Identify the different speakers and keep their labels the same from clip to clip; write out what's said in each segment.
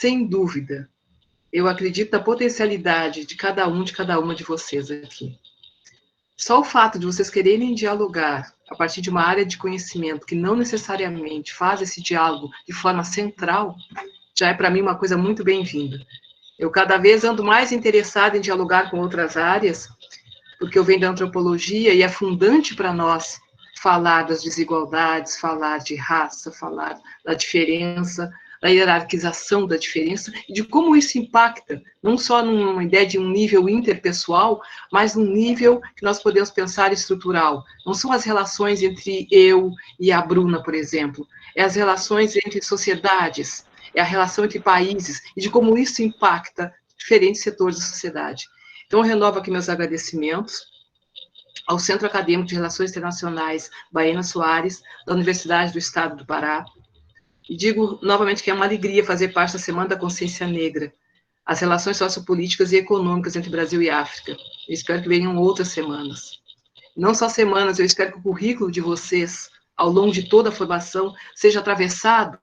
Speaker 1: Sem dúvida, eu acredito na potencialidade de cada um, de cada uma de vocês aqui. Só o fato de vocês quererem dialogar a partir de uma área de conhecimento que não necessariamente faz esse diálogo de forma central, já é para mim uma coisa muito bem-vinda. Eu cada vez ando mais interessada em dialogar com outras áreas, porque eu venho da antropologia e é fundante para nós falar das desigualdades, falar de raça, falar da diferença, da hierarquização da diferença e de como isso impacta, não só numa ideia de um nível interpessoal, mas num nível que nós podemos pensar estrutural. Não são as relações entre eu e a Bruna, por exemplo, é as relações entre sociedades, é a relação entre países e de como isso impacta diferentes setores da sociedade. Então, eu renovo aqui meus agradecimentos ao Centro Acadêmico de Relações Internacionais Baena Soares, da Universidade do Estado do Pará, e digo novamente que é uma alegria fazer parte da Semana da Consciência Negra, as relações sociopolíticas e econômicas entre Brasil e África. Eu espero que venham outras semanas. Não só semanas, eu espero que o currículo de vocês, ao longo de toda a formação, seja atravessado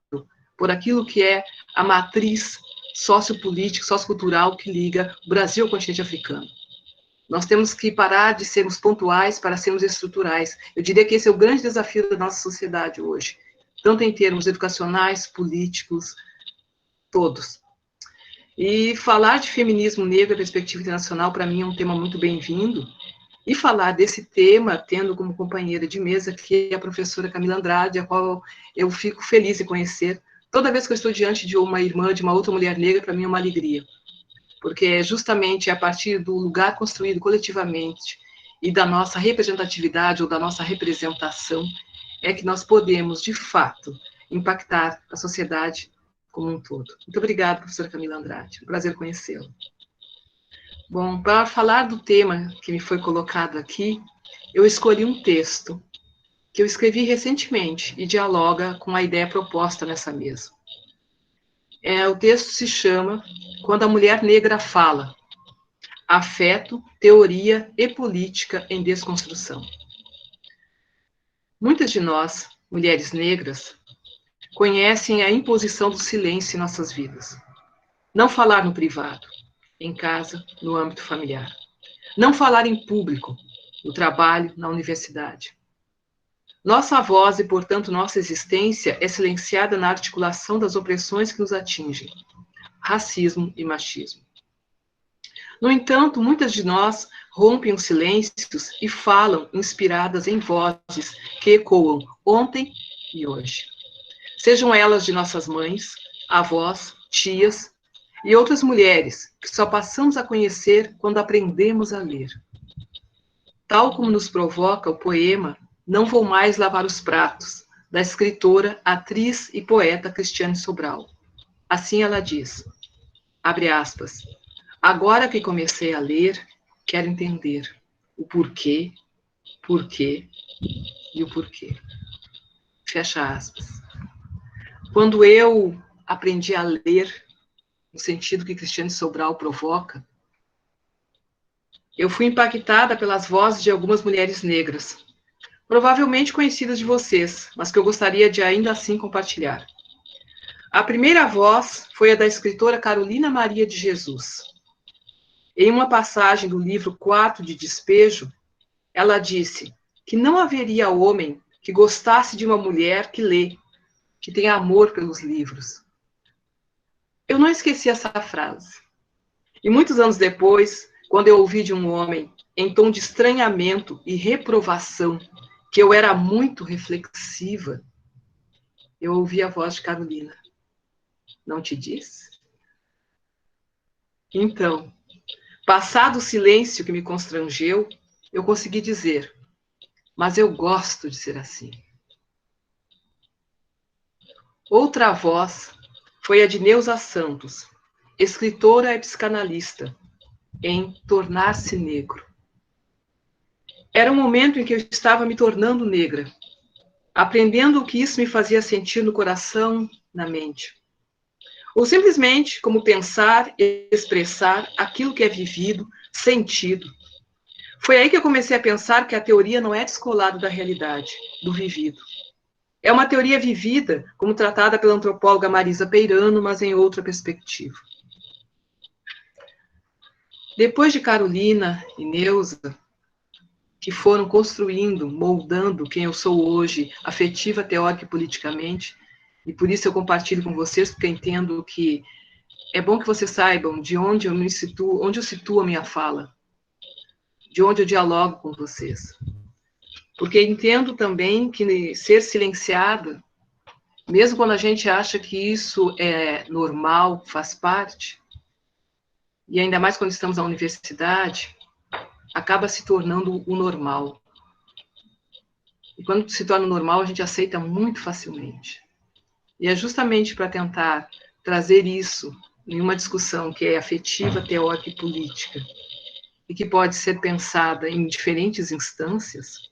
Speaker 1: por aquilo que é a matriz sociopolítica, sociocultural que liga o Brasil ao continente africano. Nós temos que parar de sermos pontuais para sermos estruturais. Eu diria que esse é o grande desafio da nossa sociedade hoje, tanto em termos educacionais, políticos, todos. E falar de feminismo negro e perspectiva internacional, para mim, é um tema muito bem-vindo. E falar desse tema, tendo como companheira de mesa aqui a professora Camila Andrade, a qual eu fico feliz em conhecer. Toda vez que eu estou diante de uma irmã, de uma outra mulher negra, para mim é uma alegria. Porque é justamente a partir do lugar construído coletivamente e da nossa representatividade ou da nossa representação é que nós podemos, de fato, impactar a sociedade como um todo. Muito obrigada, professora Camila Andrade. É um prazer conhecê-la. Bom, para falar do tema que me foi colocado aqui, eu escolhi um texto que eu escrevi recentemente e dialoga com a ideia proposta nessa mesa. O texto se chama Quando a Mulher Negra Fala, Afeto, Teoria e Política em Desconstrução. Muitas de nós, mulheres negras, conhecem a imposição do silêncio em nossas vidas. Não falar no privado, em casa, no âmbito familiar. Não falar em público, no trabalho, na universidade. Nossa voz e, portanto, nossa existência é silenciada na articulação das opressões que nos atingem, racismo e machismo. No entanto, muitas de nós rompem os silêncios e falam inspiradas em vozes que ecoam ontem e hoje. Sejam elas de nossas mães, avós, tias e outras mulheres que só passamos a conhecer quando aprendemos a ler. Tal como nos provoca o poema Não Vou Mais Lavar os Pratos, da escritora, atriz e poeta Cristiane Sobral. Assim ela diz, abre aspas, agora que comecei a ler, quero entender o porquê e o porquê. Fecha aspas. Quando eu aprendi a ler, no sentido que Cristiane Sobral provoca, eu fui impactada pelas vozes de algumas mulheres negras, provavelmente conhecidas de vocês, mas que eu gostaria de ainda assim compartilhar. A primeira voz foi a da escritora Carolina Maria de Jesus. Em uma passagem do livro Quarto de Despejo, ela disse que não haveria homem que gostasse de uma mulher que lê, que tem amor pelos livros. Eu não esqueci essa frase. E muitos anos depois, quando eu ouvi de um homem, em tom de estranhamento e reprovação, que eu era muito reflexiva, eu ouvi a voz de Carolina. Não te disse? Então, passado o silêncio que me constrangeu, eu consegui dizer, mas eu gosto de ser assim. Outra voz foi a de Neuza Santos, escritora e psicanalista, em Tornar-se Negro. Era um momento em que eu estava me tornando negra, aprendendo o que isso me fazia sentir no coração, na mente. Ou simplesmente como pensar e expressar aquilo que é vivido, sentido. Foi aí que eu comecei a pensar que a teoria não é descolada da realidade, do vivido. É uma teoria vivida, como tratada pela antropóloga Marisa Peirano, mas em outra perspectiva. Depois de Carolina e Neuza, que foram construindo, moldando quem eu sou hoje, afetiva, teórica e politicamente, e por isso eu compartilho com vocês, porque eu entendo que é bom que vocês saibam de onde eu me situo, onde eu situo a minha fala, de onde eu dialogo com vocês. Porque entendo também que ser silenciada, mesmo quando a gente acha que isso é normal, faz parte, e ainda mais quando estamos na universidade, acaba se tornando o normal. E quando se torna normal, a gente aceita muito facilmente. E é justamente para tentar trazer isso em uma discussão que é afetiva, teórica e política, e que pode ser pensada em diferentes instâncias,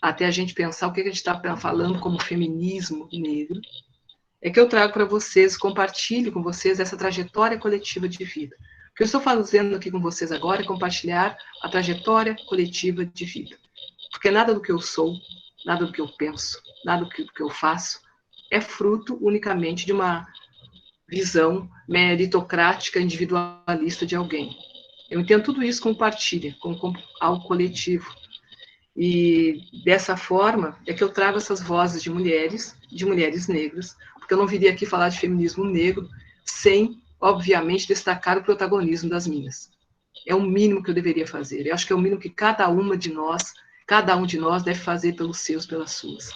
Speaker 1: até a gente pensar o que a gente está falando como feminismo negro, é que eu trago para vocês, compartilho com vocês essa trajetória coletiva de vida. O que eu estou fazendo aqui com vocês agora é compartilhar a trajetória coletiva de vida. Porque nada do que eu sou, nada do que eu penso, nada do que eu faço, é fruto unicamente de uma visão meritocrática, individualista de alguém. Eu entendo tudo isso como partilha, como algo coletivo. E dessa forma é que eu trago essas vozes de mulheres negras, porque eu não viria aqui falar de feminismo negro sem, obviamente, destacar o protagonismo das minhas. É o mínimo que eu deveria fazer. Eu acho que é o mínimo que cada um de nós deve fazer pelos seus, pelas suas.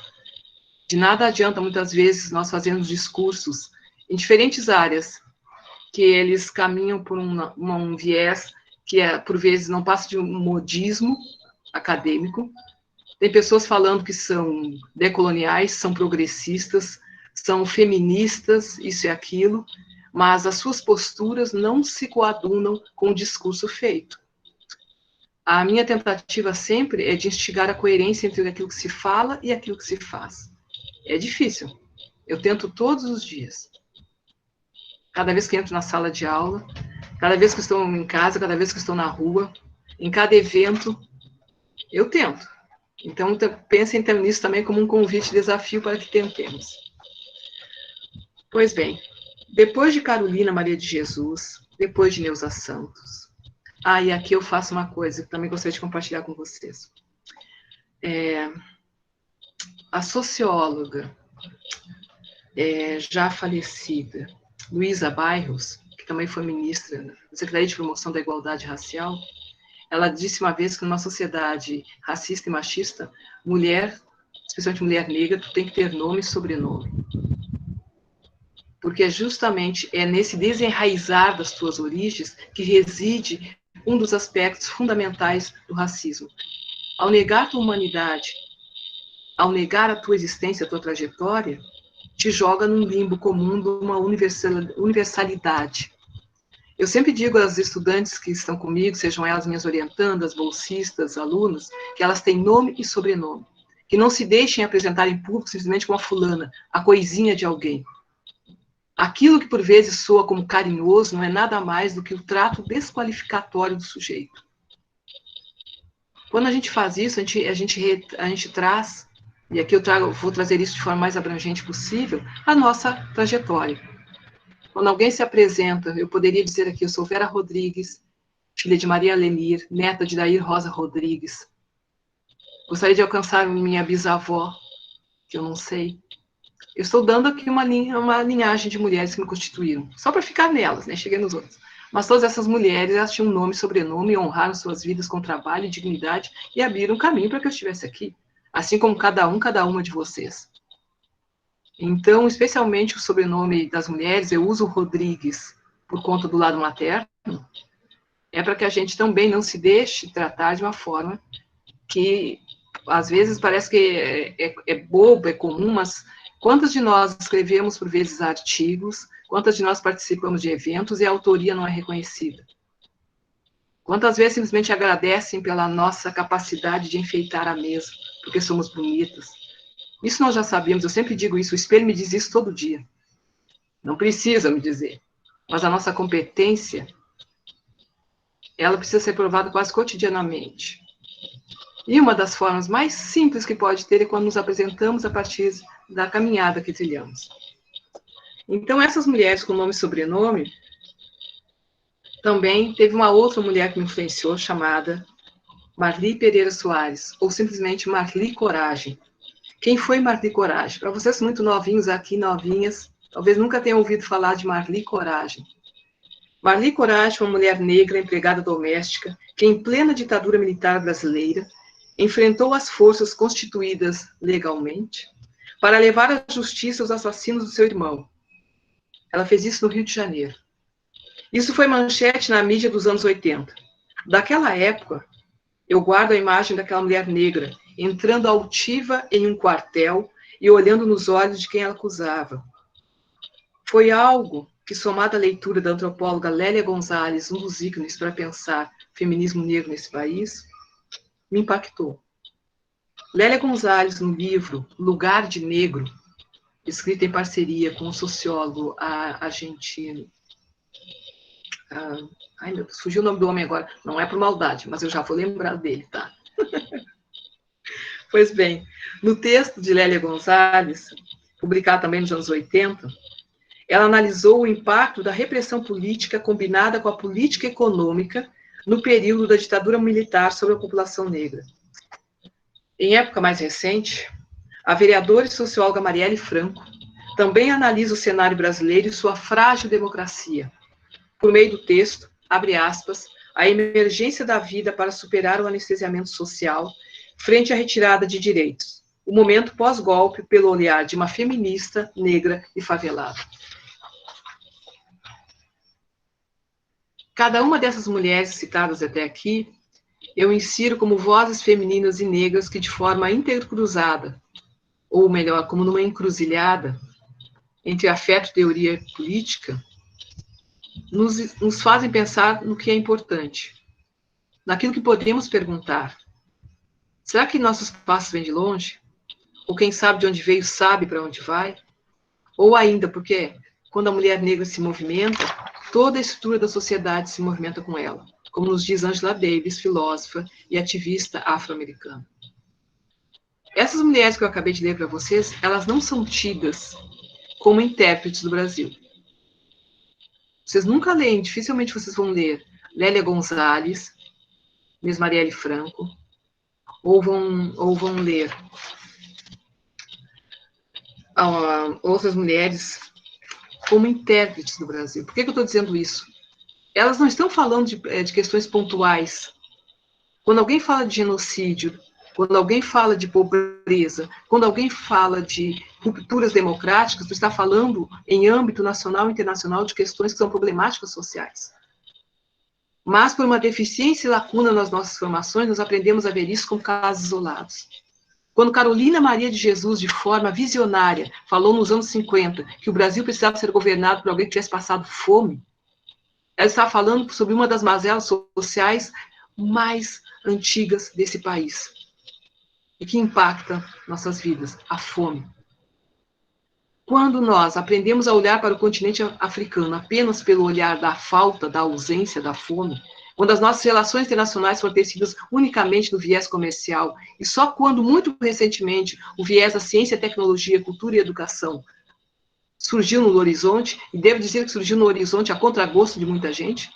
Speaker 1: De nada adianta, muitas vezes, nós fazermos discursos em diferentes áreas, que eles caminham por um viés que, por vezes, não passa de um modismo acadêmico. Tem pessoas falando que são decoloniais, são progressistas, são feministas, isso e aquilo, mas as suas posturas não se coadunam com o discurso feito. A minha tentativa sempre é de instigar a coerência entre aquilo que se fala e aquilo que se faz. É difícil. Eu tento todos os dias. Cada vez que entro na sala de aula, cada vez que estou em casa, cada vez que estou na rua, em cada evento, eu tento. Então, pensem nisso também como um convite, desafio para que tentemos. Pois bem, depois de Carolina Maria de Jesus, depois de Neuza Santos, e aqui eu faço uma coisa que também gostaria de compartilhar com vocês. A socióloga já falecida, Luísa Bairros, que também foi ministra da Secretaria de Promoção da Igualdade Racial, ela disse uma vez que numa sociedade racista e machista, mulher, especialmente mulher negra, tu tem que ter nome e sobrenome. Porque justamente é nesse desenraizar das tuas origens que reside um dos aspectos fundamentais do racismo. Ao negar tua humanidade, ao negar a tua existência, a tua trajetória, te joga num limbo comum de uma universalidade. Eu sempre digo às estudantes que estão comigo, sejam elas minhas orientandas, bolsistas, alunos, que elas têm nome e sobrenome. Que não se deixem apresentar em público simplesmente como a fulana, a coisinha de alguém. Aquilo que por vezes soa como carinhoso não é nada mais do que o trato desqualificatório do sujeito. Quando a gente faz isso, a gente traz, e aqui vou trazer isso de forma mais abrangente possível, a nossa trajetória. Quando alguém se apresenta, eu poderia dizer aqui, eu sou Vera Rodrigues, filha de Maria Lenir, neta de Dair Rosa Rodrigues. Gostaria de alcançar minha bisavó, que eu não sei. Eu estou dando aqui uma linhagem de mulheres que me constituíram, só para ficar nelas, né? Cheguei nos outros. Mas todas essas mulheres, elas tinham nome e sobrenome, e honraram suas vidas com trabalho e dignidade, e abriram um caminho para que eu estivesse aqui. Assim como cada uma de vocês. Então, especialmente o sobrenome das mulheres, eu uso Rodrigues por conta do lado materno, é para que a gente também não se deixe tratar de uma forma que, às vezes, parece que é bobo, é comum, mas quantas de nós escrevemos, por vezes, artigos, quantas de nós participamos de eventos e a autoria não é reconhecida? Quantas vezes simplesmente agradecem pela nossa capacidade de enfeitar a mesa, porque somos bonitas? Isso nós já sabíamos, eu sempre digo isso, o espelho me diz isso todo dia. Não precisa me dizer. Mas a nossa competência, ela precisa ser provada quase cotidianamente. E uma das formas mais simples que pode ter é quando nos apresentamos a partir da caminhada que trilhamos. Então, essas mulheres com nome e sobrenome, também teve uma outra mulher que me influenciou, chamada Marli Pereira Soares, ou simplesmente Marli Coragem. Quem foi Marli Coragem? Para vocês muito novinhos aqui, novinhas, talvez nunca tenham ouvido falar de Marli Coragem. Marli Coragem foi uma mulher negra, empregada doméstica, que em plena ditadura militar brasileira, enfrentou as forças constituídas legalmente para levar à justiça os assassinos do seu irmão. Ela fez isso no Rio de Janeiro. Isso foi manchete na mídia dos anos 80. Daquela época, eu guardo a imagem daquela mulher negra entrando altiva em um quartel e olhando nos olhos de quem ela acusava. Foi algo que, somado à leitura da antropóloga Lélia Gonzalez, um dos ícones para pensar feminismo negro nesse país, me impactou. Lélia Gonzalez, no livro Lugar de Negro, escrito em parceria com o sociólogo argentino. Ai, meu Deus, fugiu o nome do homem agora. Não é por maldade, mas eu já vou lembrar dele, tá? Pois bem, no texto de Lélia Gonzalez, publicado também nos anos 80, ela analisou o impacto da repressão política combinada com a política econômica no período da ditadura militar sobre a população negra. Em época mais recente, a vereadora e socióloga Marielle Franco também analisa o cenário brasileiro e sua frágil democracia. Por meio do texto, abre aspas, a emergência da vida para superar o anestesiamento social frente à retirada de direitos. O momento pós-golpe pelo olhar de uma feminista, negra e favelada. Cada uma dessas mulheres citadas até aqui, eu insiro como vozes femininas e negras que de forma intercruzada, ou melhor, como numa encruzilhada, entre afeto, teoria e política, nos fazem pensar no que é importante, naquilo que podemos perguntar. Será que nossos passos vêm de longe? Ou quem sabe de onde veio sabe para onde vai? Ou ainda, porque quando a mulher negra se movimenta, toda a estrutura da sociedade se movimenta com ela, como nos diz Angela Davis, filósofa e ativista afro-americana. Essas mulheres que eu acabei de ler para vocês, elas não são tidas como intérpretes do Brasil. Vocês nunca leem, dificilmente vocês vão ler Lélia Gonzalez, Miss Marielle Franco, ou vão ler outras mulheres como intérpretes do Brasil. Por que eu estou dizendo isso? Elas não estão falando de questões pontuais. Quando alguém fala de genocídio, quando alguém fala de pobreza, quando alguém fala de rupturas democráticas, está falando em âmbito nacional e internacional de questões que são problemáticas sociais. Mas, por uma deficiência e lacuna nas nossas formações, nós aprendemos a ver isso como casos isolados. Quando Carolina Maria de Jesus, de forma visionária, falou nos anos 50 que o Brasil precisava ser governado por alguém que tivesse passado fome, ela estava falando sobre uma das mazelas sociais mais antigas desse país e que impacta nossas vidas, a fome. Quando nós aprendemos a olhar para o continente africano apenas pelo olhar da falta, da ausência, da fome, quando as nossas relações internacionais foram tecidas unicamente no viés comercial, e só quando, muito recentemente, o viés da ciência, tecnologia, cultura e educação surgiu no horizonte, e devo dizer que surgiu no horizonte a contragosto de muita gente,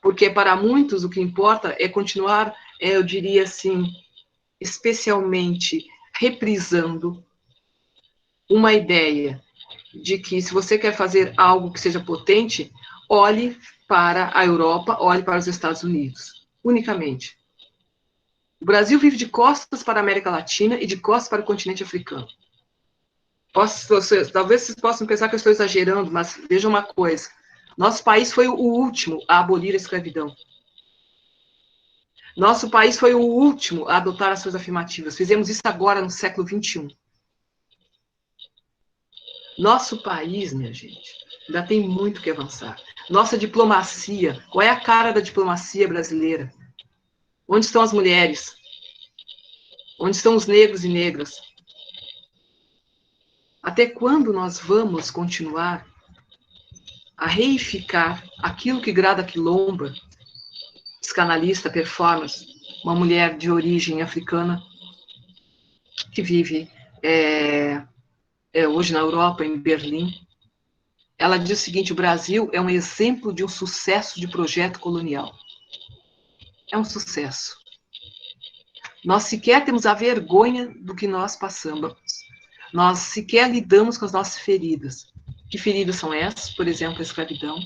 Speaker 1: porque para muitos o que importa é continuar, eu diria assim, especialmente reprisando uma ideia de que se você quer fazer algo que seja potente, olhe para a Europa, olhe para os Estados Unidos, unicamente. O Brasil vive de costas para a América Latina e de costas para o continente africano. Talvez vocês possam pensar que eu estou exagerando, mas vejam uma coisa. Nosso país foi o último a abolir a escravidão. Nosso país foi o último a adotar ações afirmativas. Fizemos isso agora no século XXI. Nosso país, minha gente, ainda tem muito que avançar. Nossa diplomacia, qual é a cara da diplomacia brasileira? Onde estão as mulheres? Onde estão os negros e negras? Até quando nós vamos continuar a reificar aquilo que Grada Quilomba, psicanalista, performance, uma mulher de origem africana, que vive hoje na Europa, em Berlim. Ela diz o seguinte: o Brasil é um exemplo de um sucesso de projeto colonial. É um sucesso. Nós sequer temos a vergonha do que nós passamos. Nós sequer lidamos com as nossas feridas. Que feridas são essas? Por exemplo, a escravidão.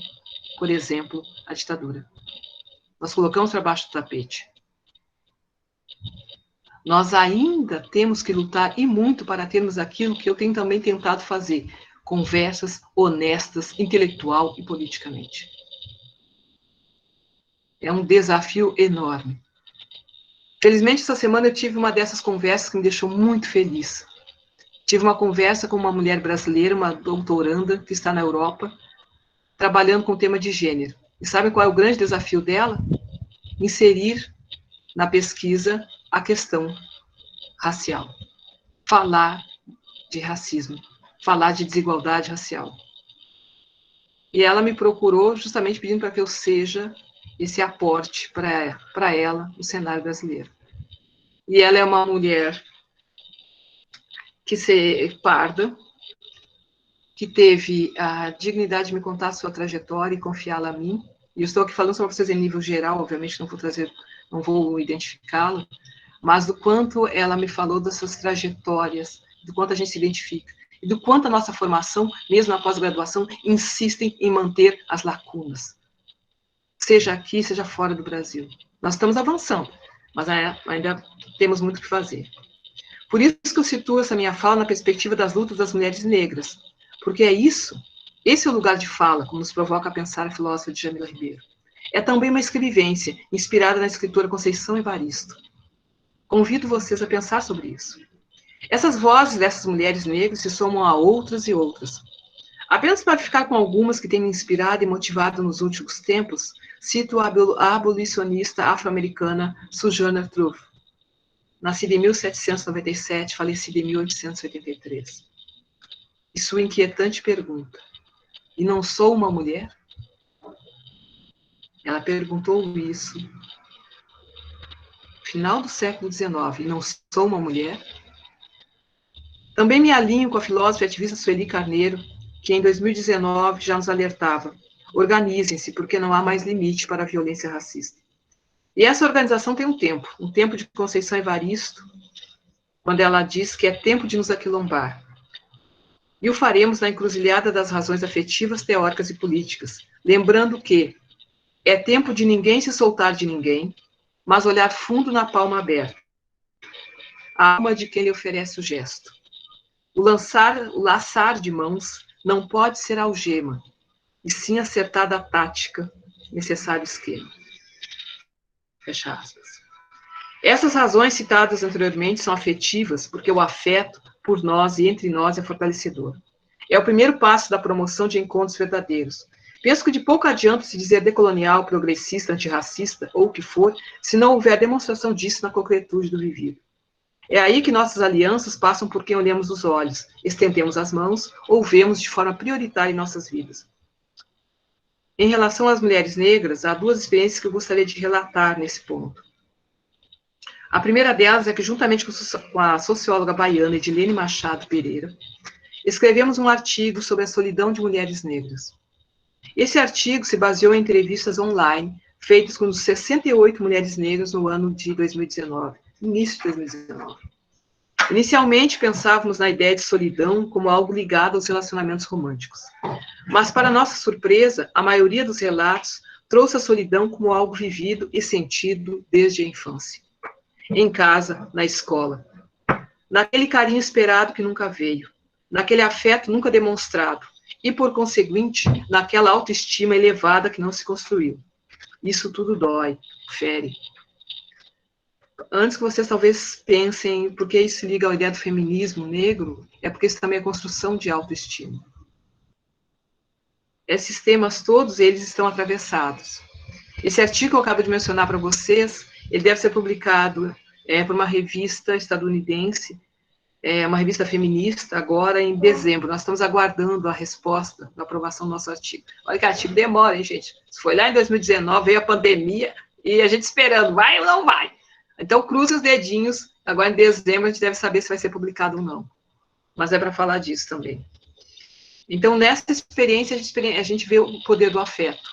Speaker 1: Por exemplo, a ditadura. Nós colocamos para baixo do tapete. Nós ainda temos que lutar, e muito, para termos aquilo que eu tenho também tentado fazer: conversas honestas, intelectual e politicamente. É um desafio enorme. Felizmente, essa semana eu tive uma dessas conversas que me deixou muito feliz. Tive uma conversa com uma mulher brasileira, uma doutoranda, que está na Europa, trabalhando com o tema de gênero. E sabe qual é o grande desafio dela? Inserir na pesquisa a questão racial. Falar de racismo, falar de desigualdade racial. E ela me procurou justamente pedindo para que eu seja esse aporte para ela no cenário brasileiro. E ela é uma mulher que se parda, que teve a dignidade de me contar a sua trajetória e confiá-la a mim. E eu estou aqui falando só para vocês em nível geral, obviamente não vou identificá-la, mas do quanto ela me falou das suas trajetórias, do quanto a gente se identifica, e do quanto a nossa formação, mesmo na pós-graduação, insistem em manter as lacunas, seja aqui, seja fora do Brasil. Nós estamos avançando, mas ainda temos muito o que fazer. Por isso que eu situo essa minha fala na perspectiva das lutas das mulheres negras, porque esse é o lugar de fala, como nos provoca a pensar a filósofa Djamila Ribeiro. É também uma escrevência, inspirada na escritora Conceição Evaristo. Convido vocês a pensar sobre isso. Essas vozes dessas mulheres negras se somam a outras e outras. Apenas para ficar com algumas que têm me inspirado e motivado nos últimos tempos, cito a abolicionista afro-americana Sojourner Truth, nascida em 1797, falecida em 1883. E sua inquietante pergunta: e não sou uma mulher? Ela perguntou isso no final do século XIX, e não sou uma mulher? Também me alinho com a filósofa e ativista Sueli Carneiro, que em 2019 já nos alertava: organizem-se, porque não há mais limite para a violência racista. E essa organização tem um tempo de Conceição Evaristo, quando ela diz que é tempo de nos aquilombar. E o faremos na encruzilhada das razões afetivas, teóricas e políticas, lembrando que é tempo de ninguém se soltar de ninguém, mas olhar fundo na palma aberta, a alma de quem lhe oferece o gesto. O laçar de mãos não pode ser algema, e sim acertada a tática, necessário esquema. Fecha aspas. Essas razões citadas anteriormente são afetivas, porque o afeto por nós e entre nós é fortalecedor. É o primeiro passo da promoção de encontros verdadeiros. Penso que de pouco adianta se dizer decolonial, progressista, antirracista, ou o que for, se não houver demonstração disso na concretude do vivido. É aí que nossas alianças passam por quem olhamos os olhos, estendemos as mãos ou vemos de forma prioritária em nossas vidas. Em relação às mulheres negras, há duas experiências que eu gostaria de relatar nesse ponto. A primeira delas é que, juntamente com a socióloga baiana Edilene Machado Pereira, escrevemos um artigo sobre a solidão de mulheres negras. Esse artigo se baseou em entrevistas online feitas com 68 mulheres negras no ano de 2019, início de 2019. Inicialmente, pensávamos na ideia de solidão como algo ligado aos relacionamentos românticos. Mas, para nossa surpresa, a maioria dos relatos trouxe a solidão como algo vivido e sentido desde a infância. Em casa, na escola. Naquele carinho esperado que nunca veio. Naquele afeto nunca demonstrado. E, por conseguinte, naquela autoestima elevada que não se construiu. Isso tudo dói, fere. Antes que vocês talvez pensem por que isso se liga à ideia do feminismo negro, é porque isso também é construção de autoestima. Esses temas todos, eles estão atravessados. Esse artigo que eu acabo de mencionar para vocês, ele deve ser publicado por uma revista estadunidense, uma revista feminista, agora em dezembro. Nós estamos aguardando a resposta da aprovação do nosso artigo. Olha que artigo demora, hein, gente? Foi lá em 2019, veio a pandemia, e a gente esperando, vai ou não vai? Então, cruze os dedinhos, agora em dezembro a gente deve saber se vai ser publicado ou não. mas é para falar disso também. Então, nessa experiência, a gente vê o poder do afeto.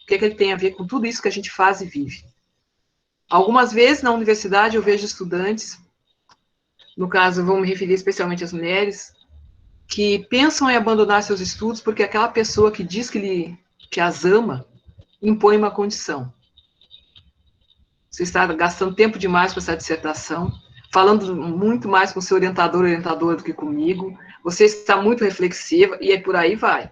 Speaker 1: O que ele tem a ver com tudo isso que a gente faz e vive. Algumas vezes, na universidade, eu vejo estudantes, no caso, vou me referir especialmente às mulheres, que pensam em abandonar seus estudos porque aquela pessoa que diz que as ama impõe uma condição. Você está gastando tempo demais com essa dissertação, falando muito mais com seu orientadora do que comigo, você está muito reflexiva, e aí por aí vai.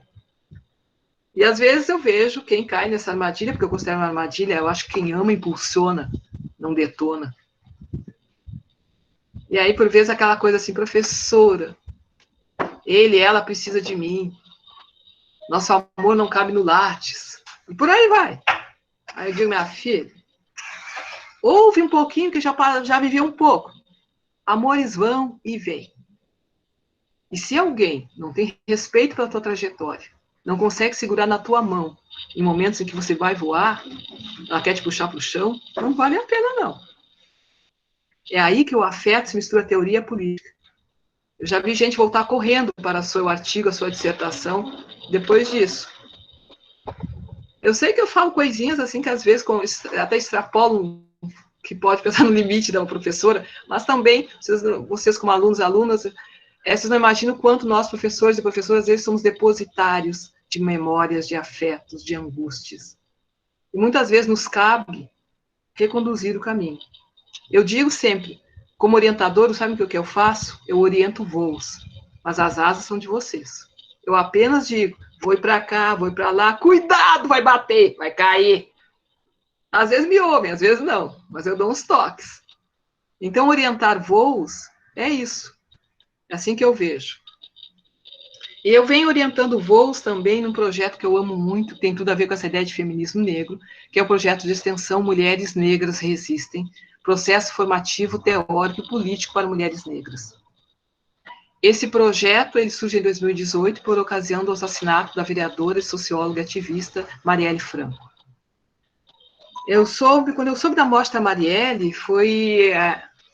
Speaker 1: E às vezes eu vejo quem cai nessa armadilha, porque eu considero uma armadilha, eu acho que quem ama impulsiona, não detona. E aí, por vezes, aquela coisa assim, professora, ela precisa de mim, nosso amor não cabe no látis, e por aí vai. Aí eu digo, minha filha, ouve um pouquinho que já viveu um pouco. Amores vão e vêm. E se alguém não tem respeito pela tua trajetória, não consegue segurar na tua mão em momentos em que você vai voar, ela quer te puxar para o chão, não vale a pena, não. É aí que o afeto se mistura a teoria e a política. Eu já vi gente voltar correndo para o seu artigo, a sua dissertação, depois disso. Eu sei que eu falo coisinhas assim que às vezes até extrapolo que pode pensar no limite da professora, mas também, vocês como alunos e alunas, vocês não imaginam o quanto nós, professores e professoras, às vezes somos depositários de memórias, de afetos, de angústias. E muitas vezes nos cabe reconduzir o caminho. Eu digo sempre, como orientador, sabe o que eu faço? Eu oriento voos, mas as asas são de vocês. Eu apenas digo, vou para cá, vou para lá, cuidado, vai bater, vai cair. Às vezes me ouvem, às vezes não, mas eu dou uns toques. Então, orientar voos é isso. É assim que eu vejo. E eu venho orientando voos também num projeto que eu amo muito, que tem tudo a ver com essa ideia de feminismo negro, que é o projeto de extensão Mulheres Negras Resistem, processo formativo, teórico e político para mulheres negras. Esse projeto ele surge em 2018 por ocasião do assassinato da vereadora, socióloga e ativista Marielle Franco. Quando eu soube da morte da Marielle, foi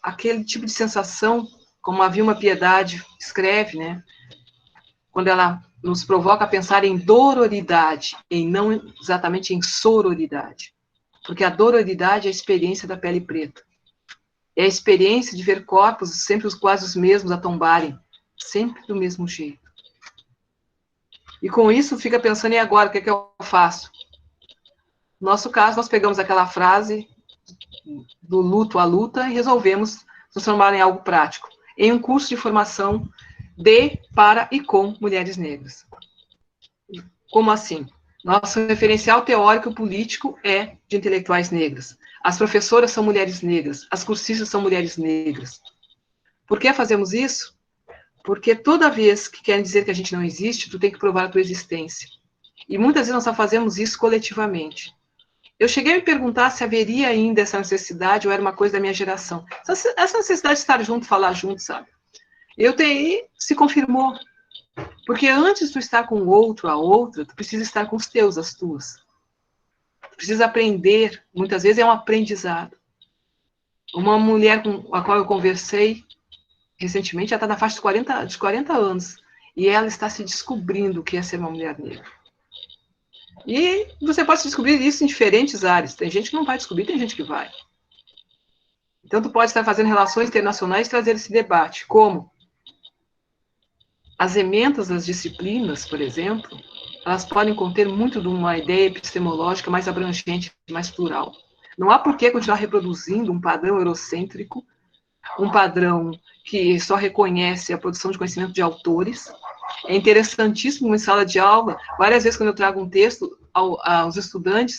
Speaker 1: aquele tipo de sensação, como a Vilma Piedade escreve, né? Quando ela nos provoca a pensar em dororidade, e não exatamente em sororidade. Porque a dororidade é a experiência da pele preta. É a experiência de ver corpos sempre quase os mesmos a tombarem, sempre do mesmo jeito. E com isso fica pensando, e agora, o que é que eu faço? No nosso caso, nós pegamos aquela frase do luto à luta e resolvemos transformar em algo prático, em um curso de formação de, para e com mulheres negras. Como assim? Nosso referencial teórico e político é de intelectuais negras. As professoras são mulheres negras, as cursistas são mulheres negras. Por que fazemos isso? Porque toda vez que querem dizer que a gente não existe, tu tem que provar a tua existência. E muitas vezes nós só fazemos isso coletivamente. Eu cheguei a me perguntar se haveria ainda essa necessidade ou era uma coisa da minha geração. Essa necessidade de estar junto, falar junto, sabe? E o TI se confirmou. Porque antes de tu estar com o outro, a outra, tu precisa estar com os teus, as tuas. Tu precisa aprender. Muitas vezes é um aprendizado. Uma mulher com a qual eu conversei recentemente, ela está na faixa de 40 anos. E ela está se descobrindo o que é ser uma mulher negra. E você pode descobrir isso em diferentes áreas. Tem gente que não vai descobrir, tem gente que vai. Então, tu pode estar fazendo relações internacionais e trazer esse debate. Como? As ementas das disciplinas, por exemplo, elas podem conter muito de uma ideia epistemológica mais abrangente, mais plural. Não há por que continuar reproduzindo um padrão eurocêntrico, um padrão que só reconhece a produção de conhecimento de autores. É interessantíssimo em sala de aula, várias vezes quando eu trago um texto aos estudantes,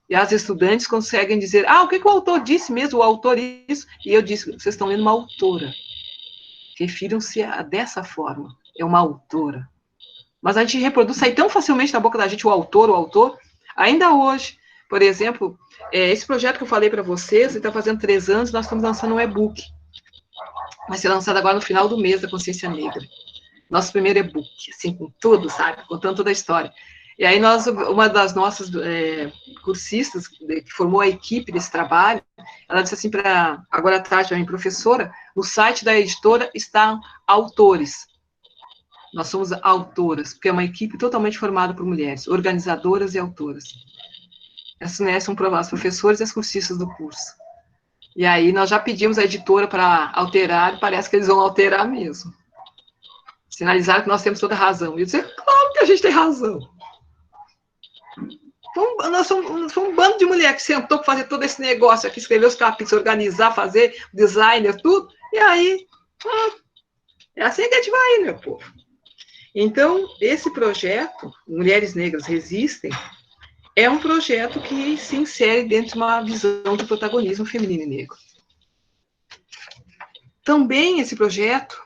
Speaker 1: e as estudantes conseguem dizer, o que o autor disse mesmo, o autor isso, e eu disse, vocês estão lendo uma autora. Refiram-se dessa forma, é uma autora. Mas a gente reproduz, sai tão facilmente da boca da gente o autor, ainda hoje, por exemplo, esse projeto que eu falei para vocês, ele está fazendo 3 anos, nós estamos lançando um e-book. Vai ser lançado agora no final do mês da Consciência Negra. Nosso primeiro e-book, assim, com tudo, sabe? Contando toda a história. E aí uma das nossas cursistas, que formou a equipe desse trabalho, ela disse assim para, agora à tarde, a minha professora, no site da editora estão autores. Nós somos autoras, porque é uma equipe totalmente formada por mulheres, organizadoras e autoras. Essas são as professoras e as cursistas do curso. E aí nós já pedimos à editora para alterar, e parece que eles vão alterar mesmo. Sinalizaram que nós temos toda a razão. E eu disse, claro que a gente tem razão. Nós somos um bando de mulher que sentou para fazer todo esse negócio aqui, escrever os capítulos, organizar, fazer designer, tudo. E aí, é assim que a gente vai, meu povo. Então, esse projeto, Mulheres Negras Resistem, é um projeto que se insere dentro de uma visão de protagonismo feminino e negro. Também esse projeto,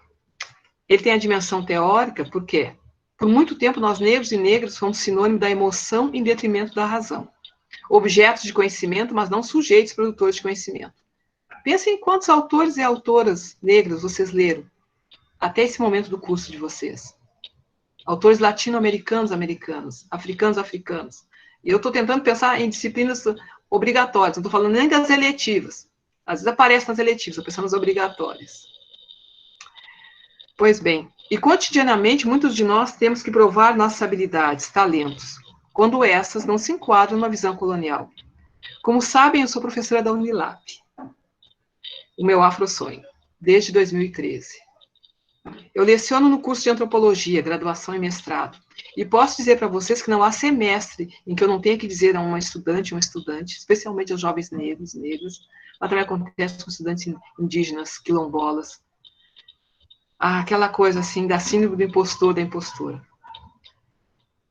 Speaker 1: ele tem a dimensão teórica, porque por muito tempo nós negros e negras fomos sinônimo da emoção em detrimento da razão. Objetos de conhecimento, mas não sujeitos produtores de conhecimento. Pensem em quantos autores e autoras negras vocês leram até esse momento do curso de vocês. Autores latino-americanos, africanos. E eu estou tentando pensar em disciplinas obrigatórias, não estou falando nem das eletivas. Às vezes aparece nas eletivas, estou pensando nas obrigatórias. Pois bem, e cotidianamente muitos de nós temos que provar nossas habilidades, talentos, quando essas não se enquadram numa visão colonial. Como sabem, eu sou professora da Unilab, o meu afro-sonho, desde 2013. Eu leciono no curso de antropologia, graduação e mestrado. E posso dizer para vocês que não há semestre em que eu não tenha que dizer a uma estudante, especialmente aos jovens negros, negras, mas também acontece com estudantes indígenas, quilombolas, aquela coisa assim, da síndrome do impostor, da impostora.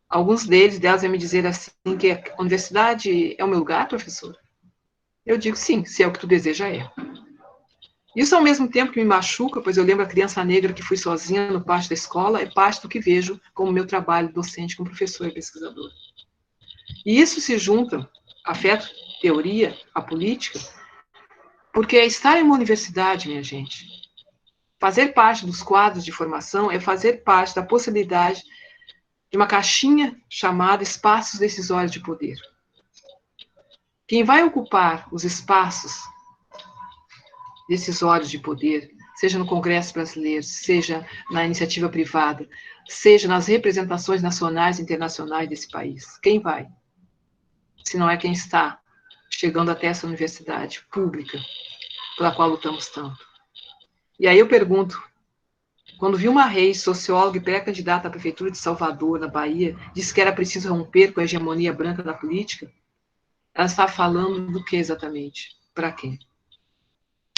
Speaker 1: Alguns delas vêm me dizer assim, que a universidade é o meu lugar, professor? Eu digo, sim, se é o que tu deseja, é. Isso, ao mesmo tempo que me machuca, pois eu lembro a criança negra que fui sozinha no pátio da escola, é parte do que vejo como meu trabalho docente como professor e pesquisador. E isso se junta, afeto, teoria, a política, porque estar em uma universidade, minha gente, fazer parte dos quadros de formação é fazer parte da possibilidade de uma caixinha chamada espaços decisórios de poder. Quem vai ocupar os espaços decisórios de poder, seja no Congresso Brasileiro, seja na iniciativa privada, seja nas representações nacionais e internacionais desse país. Quem vai? Se não é quem está chegando até essa universidade pública, pela qual lutamos tanto. E aí eu pergunto, quando Vilma Reis, socióloga e pré-candidata à Prefeitura de Salvador, na Bahia, disse que era preciso romper com a hegemonia branca da política, ela está falando do que exatamente? Para quem?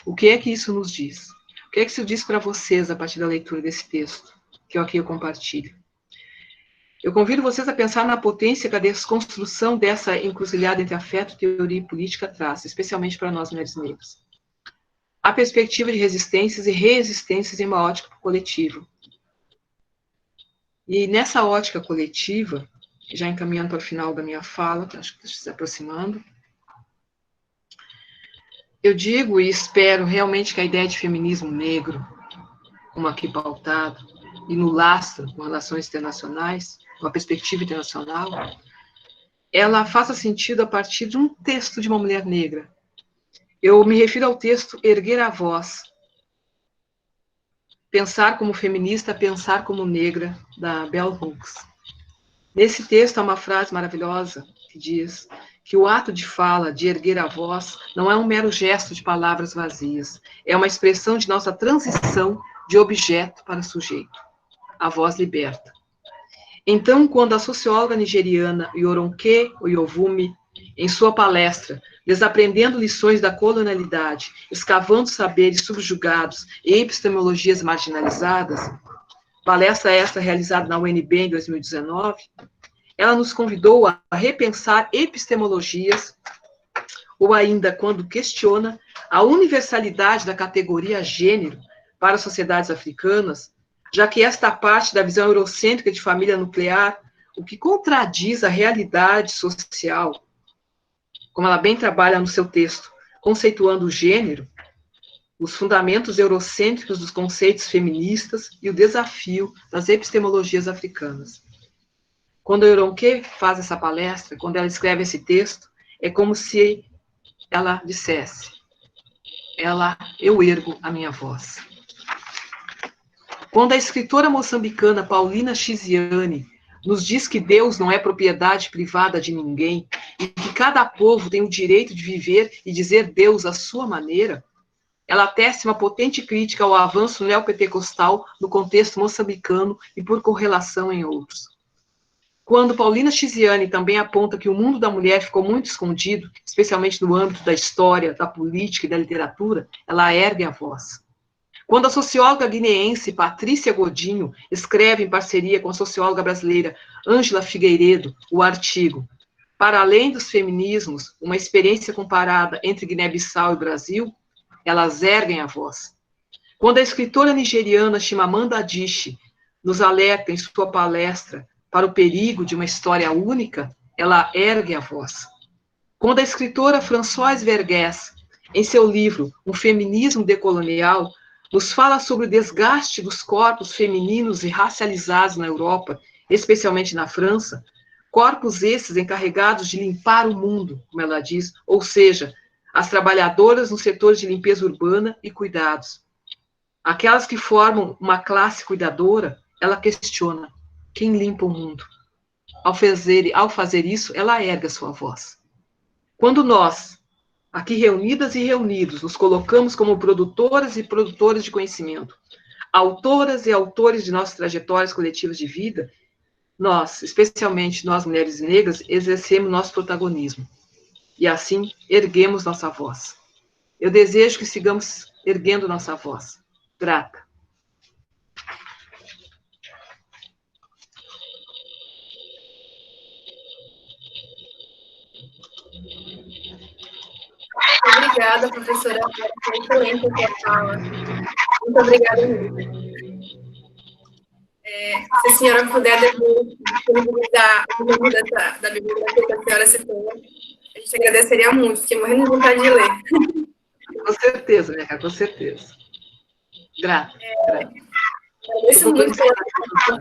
Speaker 1: O que é que isso nos diz? O que é que isso diz para vocês a partir da leitura desse texto, que aqui eu compartilho? Eu convido vocês a pensar na potência que a desconstrução dessa encruzilhada entre afeto, teoria e política traz, especialmente para nós, mulheres negras. A perspectiva de resistências e resistências em uma ótica coletiva. E nessa ótica coletiva, já encaminhando para o final da minha fala, acho que está se aproximando, eu digo e espero realmente que a ideia de feminismo negro, como aqui pautado, e no lastro com relações internacionais, uma perspectiva internacional, ela faça sentido a partir de um texto de uma mulher negra. Eu me refiro ao texto Erguer a Voz, Pensar como Feminista, Pensar como Negra, da Bell Hooks. Nesse texto há uma frase maravilhosa que diz que o ato de fala, de erguer a voz, não é um mero gesto de palavras vazias, é uma expressão de nossa transição de objeto para sujeito. A voz liberta. Então, quando a socióloga nigeriana Yoronke Oyovumi, em sua palestra, Desaprendendo lições da colonialidade, escavando saberes subjugados e epistemologias marginalizadas, palestra esta realizada na UNB em 2019, ela nos convidou a repensar epistemologias, ou ainda, quando questiona a universalidade da categoria gênero para as sociedades africanas, já que esta parte da visão eurocêntrica de família nuclear, o que contradiz a realidade social, como ela bem trabalha no seu texto, conceituando o gênero, os fundamentos eurocêntricos dos conceitos feministas e o desafio das epistemologias africanas. Quando a Euronque faz essa palestra, quando ela escreve esse texto, é como se ela dissesse, eu ergo a minha voz. Quando a escritora moçambicana Paulina Chiziane nos diz que Deus não é propriedade privada de ninguém e que cada povo tem o direito de viver e dizer Deus à sua maneira, ela tece uma potente crítica ao avanço neopentecostal no contexto moçambicano e por correlação em outros. Quando Paulina Chiziane também aponta que o mundo da mulher ficou muito escondido, especialmente no âmbito da história, da política e da literatura, ela ergue a voz. Quando a socióloga guineense Patrícia Godinho escreve em parceria com a socióloga brasileira Ângela Figueiredo o artigo Para além dos feminismos, uma experiência comparada entre Guiné-Bissau e Brasil, elas erguem a voz. Quando a escritora nigeriana Chimamanda Adichie nos alerta em sua palestra para o perigo de uma história única, ela ergue a voz. Quando a escritora Françoise Vergès, em seu livro Um Feminismo Decolonial, nos fala sobre o desgaste dos corpos femininos e racializados na Europa, especialmente na França, corpos esses encarregados de limpar o mundo, como ela diz, ou seja, as trabalhadoras nos setores de limpeza urbana e cuidados. Aquelas que formam uma classe cuidadora, ela questiona quem limpa o mundo. Ao fazer isso, ela ergue a sua voz. Quando nós, aqui reunidas e reunidos, nos colocamos como produtoras e produtores de conhecimento, autoras e autores de nossas trajetórias coletivas de vida, nós, especialmente nós mulheres negras, exercemos nosso protagonismo. E assim, erguemos nossa voz. Eu desejo que sigamos erguendo nossa voz. Grata.
Speaker 2: Obrigada, professora. Foi excelente a sua fala. Muito obrigada mesmo. Se a senhora puder depois disponibilizar o nome da biblioteca que a senhora citou, a gente agradeceria muito, fiquei morrendo de vontade de ler.
Speaker 1: Com certeza, minha cara, com certeza. Grata.
Speaker 2: Agradeço muito pela participação,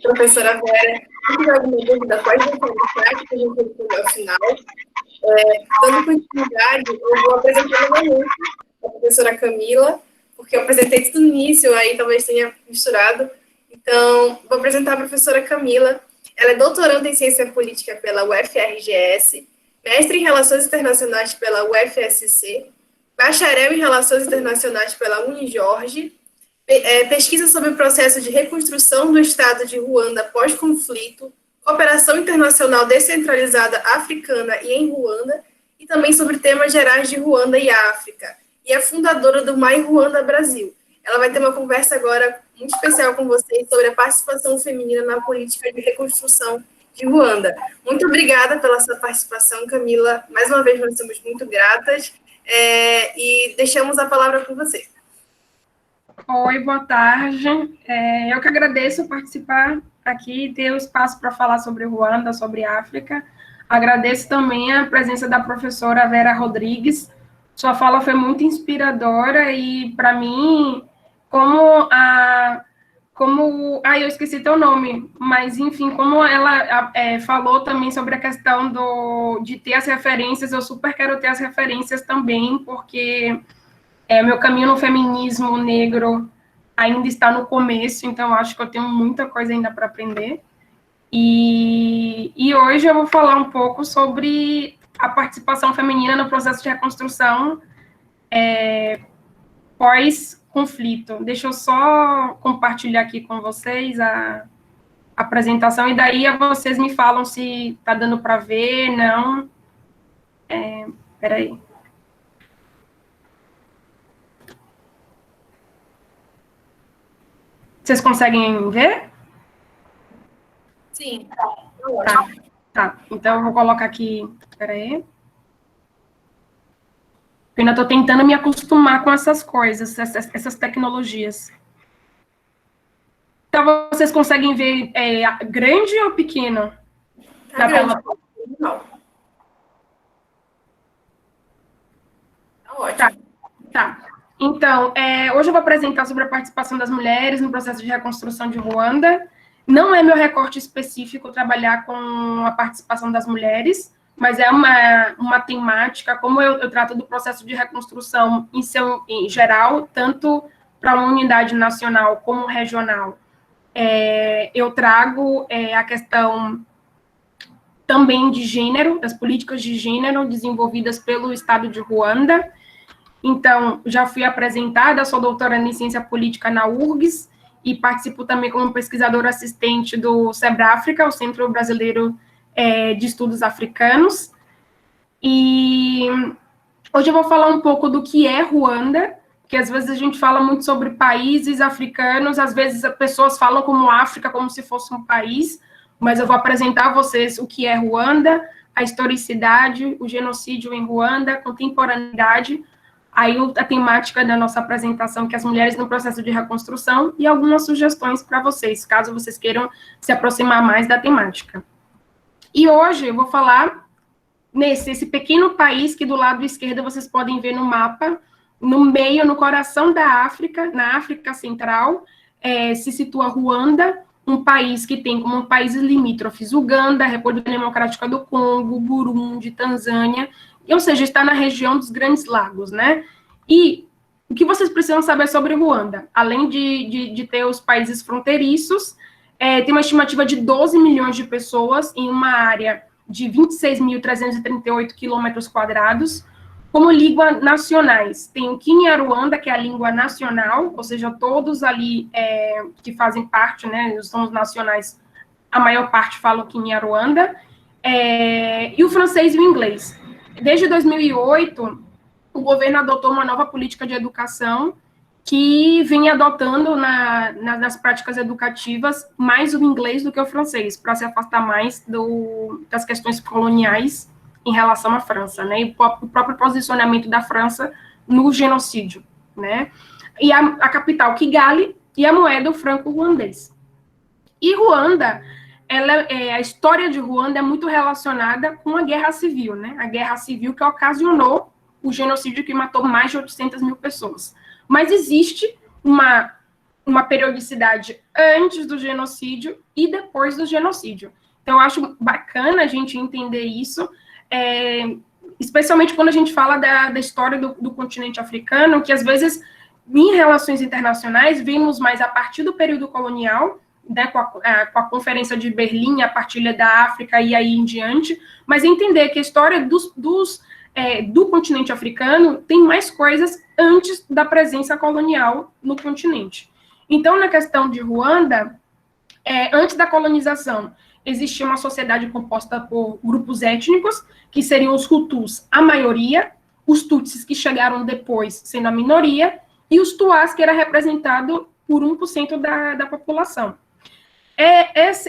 Speaker 2: professora Vera. Se tiver alguma dúvida, pode deixar no chat, que a gente responde ao final. Dando continuidade, eu vou apresentar novamente a professora Camila, porque eu apresentei tudo no início, aí talvez tenha misturado. Então, vou apresentar a professora Camila. Ela é doutoranda em Ciência Política pela UFRGS, mestre em Relações Internacionais pela UFSC, bacharel em Relações Internacionais pela Unijorge, pesquisa sobre o processo de reconstrução do Estado de Ruanda pós-conflito, cooperação internacional descentralizada africana e em Ruanda, e também sobre temas gerais de Ruanda e África, e é fundadora do My Ruanda Brasil. Ela vai ter uma conversa agora muito especial com vocês sobre a participação feminina na política de reconstrução de Ruanda. Muito obrigada pela sua participação, Camila. Mais uma vez, nós somos muito gratas, e deixamos a palavra com você.
Speaker 3: Oi, boa tarde. Eu que agradeço participar aqui, ter o espaço para falar sobre Ruanda, sobre África. Agradeço também a presença da professora Vera Rodrigues. Sua fala foi muito inspiradora e, para mim, eu esqueci teu nome, mas, enfim, como ela falou também sobre a questão de ter as referências, eu super quero ter as referências também, porque meu caminho no feminismo negro ainda está no começo, então acho que eu tenho muita coisa ainda para aprender. E hoje eu vou falar um pouco sobre a participação feminina no processo de reconstrução pós-conflito. Deixa eu só compartilhar aqui com vocês a apresentação, e daí vocês me falam se está dando para ver, não. Peraí. Vocês conseguem ver?
Speaker 2: Sim.
Speaker 3: Tá. Então, eu vou colocar aqui... Peraí. Eu ainda estou tentando me acostumar com essas coisas, essas tecnologias. Então, vocês conseguem ver grande ou pequeno?
Speaker 2: Tá grande. Tá ótimo.
Speaker 3: Tá. Então, hoje eu vou apresentar sobre a participação das mulheres no processo de reconstrução de Ruanda. Não é meu recorte específico trabalhar com a participação das mulheres, mas é uma temática, como eu trato do processo de reconstrução em geral, tanto para uma unidade nacional como regional. Eu trago a questão também de gênero, das políticas de gênero desenvolvidas pelo Estado de Ruanda. Então, já fui apresentada, sou doutora em ciência política na URGS, e participo também como pesquisadora assistente do SEBRAFRICA, o Centro Brasileiro de Estudos Africanos. E hoje eu vou falar um pouco do que é Ruanda, que às vezes a gente fala muito sobre países africanos, às vezes as pessoas falam como África, como se fosse um país, mas eu vou apresentar a vocês o que é Ruanda, a historicidade, o genocídio em Ruanda, a contemporaneidade, aí a temática da nossa apresentação, que é as mulheres no processo de reconstrução, e algumas sugestões para vocês, caso vocês queiram se aproximar mais da temática. E hoje eu vou falar nesse pequeno país que do lado esquerdo vocês podem ver no mapa, no meio, no coração da África, na África Central, se situa Ruanda, um país que tem como países limítrofes Uganda, República Democrática do Congo, Burundi, Tanzânia, ou seja, está na região dos Grandes Lagos, né? E o que vocês precisam saber sobre Ruanda? Além de ter os países fronteiriços, tem uma estimativa de 12 milhões de pessoas em uma área de 26.338 quilômetros quadrados. Como língua nacionais, tem o Kinyarwanda, que é a língua nacional, ou seja, todos ali que fazem parte, né, são os nacionais, a maior parte falam Kinyarwanda, e o francês e o inglês. Desde 2008, o governo adotou uma nova política de educação que vem adotando nas práticas educativas mais o inglês do que o francês, para se afastar mais das questões coloniais em relação à França, né, e o próprio posicionamento da França no genocídio, né, e a capital Kigali e a moeda o franco ruandês. E Ruanda, a história de Ruanda é muito relacionada com a guerra civil, né, a guerra civil que ocasionou o genocídio que matou mais de 800 mil pessoas. Mas existe uma periodicidade antes do genocídio e depois do genocídio. Então, eu acho bacana a gente entender isso, especialmente quando a gente fala da história do continente africano, que às vezes, em relações internacionais, vimos mais a partir do período colonial, né, com a Conferência de Berlim, a partilha da África e aí em diante, mas entender que a história do continente africano tem mais coisas antes da presença colonial no continente. Então, na questão de Ruanda, antes da colonização, existia uma sociedade composta por grupos étnicos, que seriam os Hutus, a maioria, os Tutsis, que chegaram depois, sendo a minoria, e os Tuás, que era representado por 1% da população.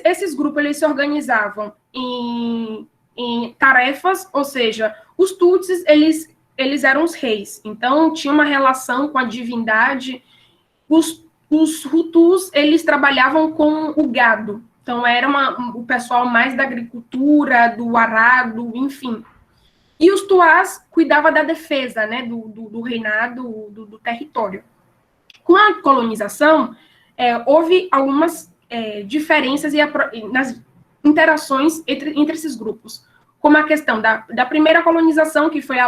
Speaker 3: Esses grupos, eles se organizavam em tarefas, ou seja, os Tutsis, eles eram os reis, então tinha uma relação com a divindade. Os Hutus, eles trabalhavam com o gado, então era o pessoal mais da agricultura, do arado, enfim. E os Tuás cuidavam da defesa, né, do reinado, do território. Com a colonização, houve algumas diferenças nas interações entre esses grupos, como a questão da primeira colonização, que foi a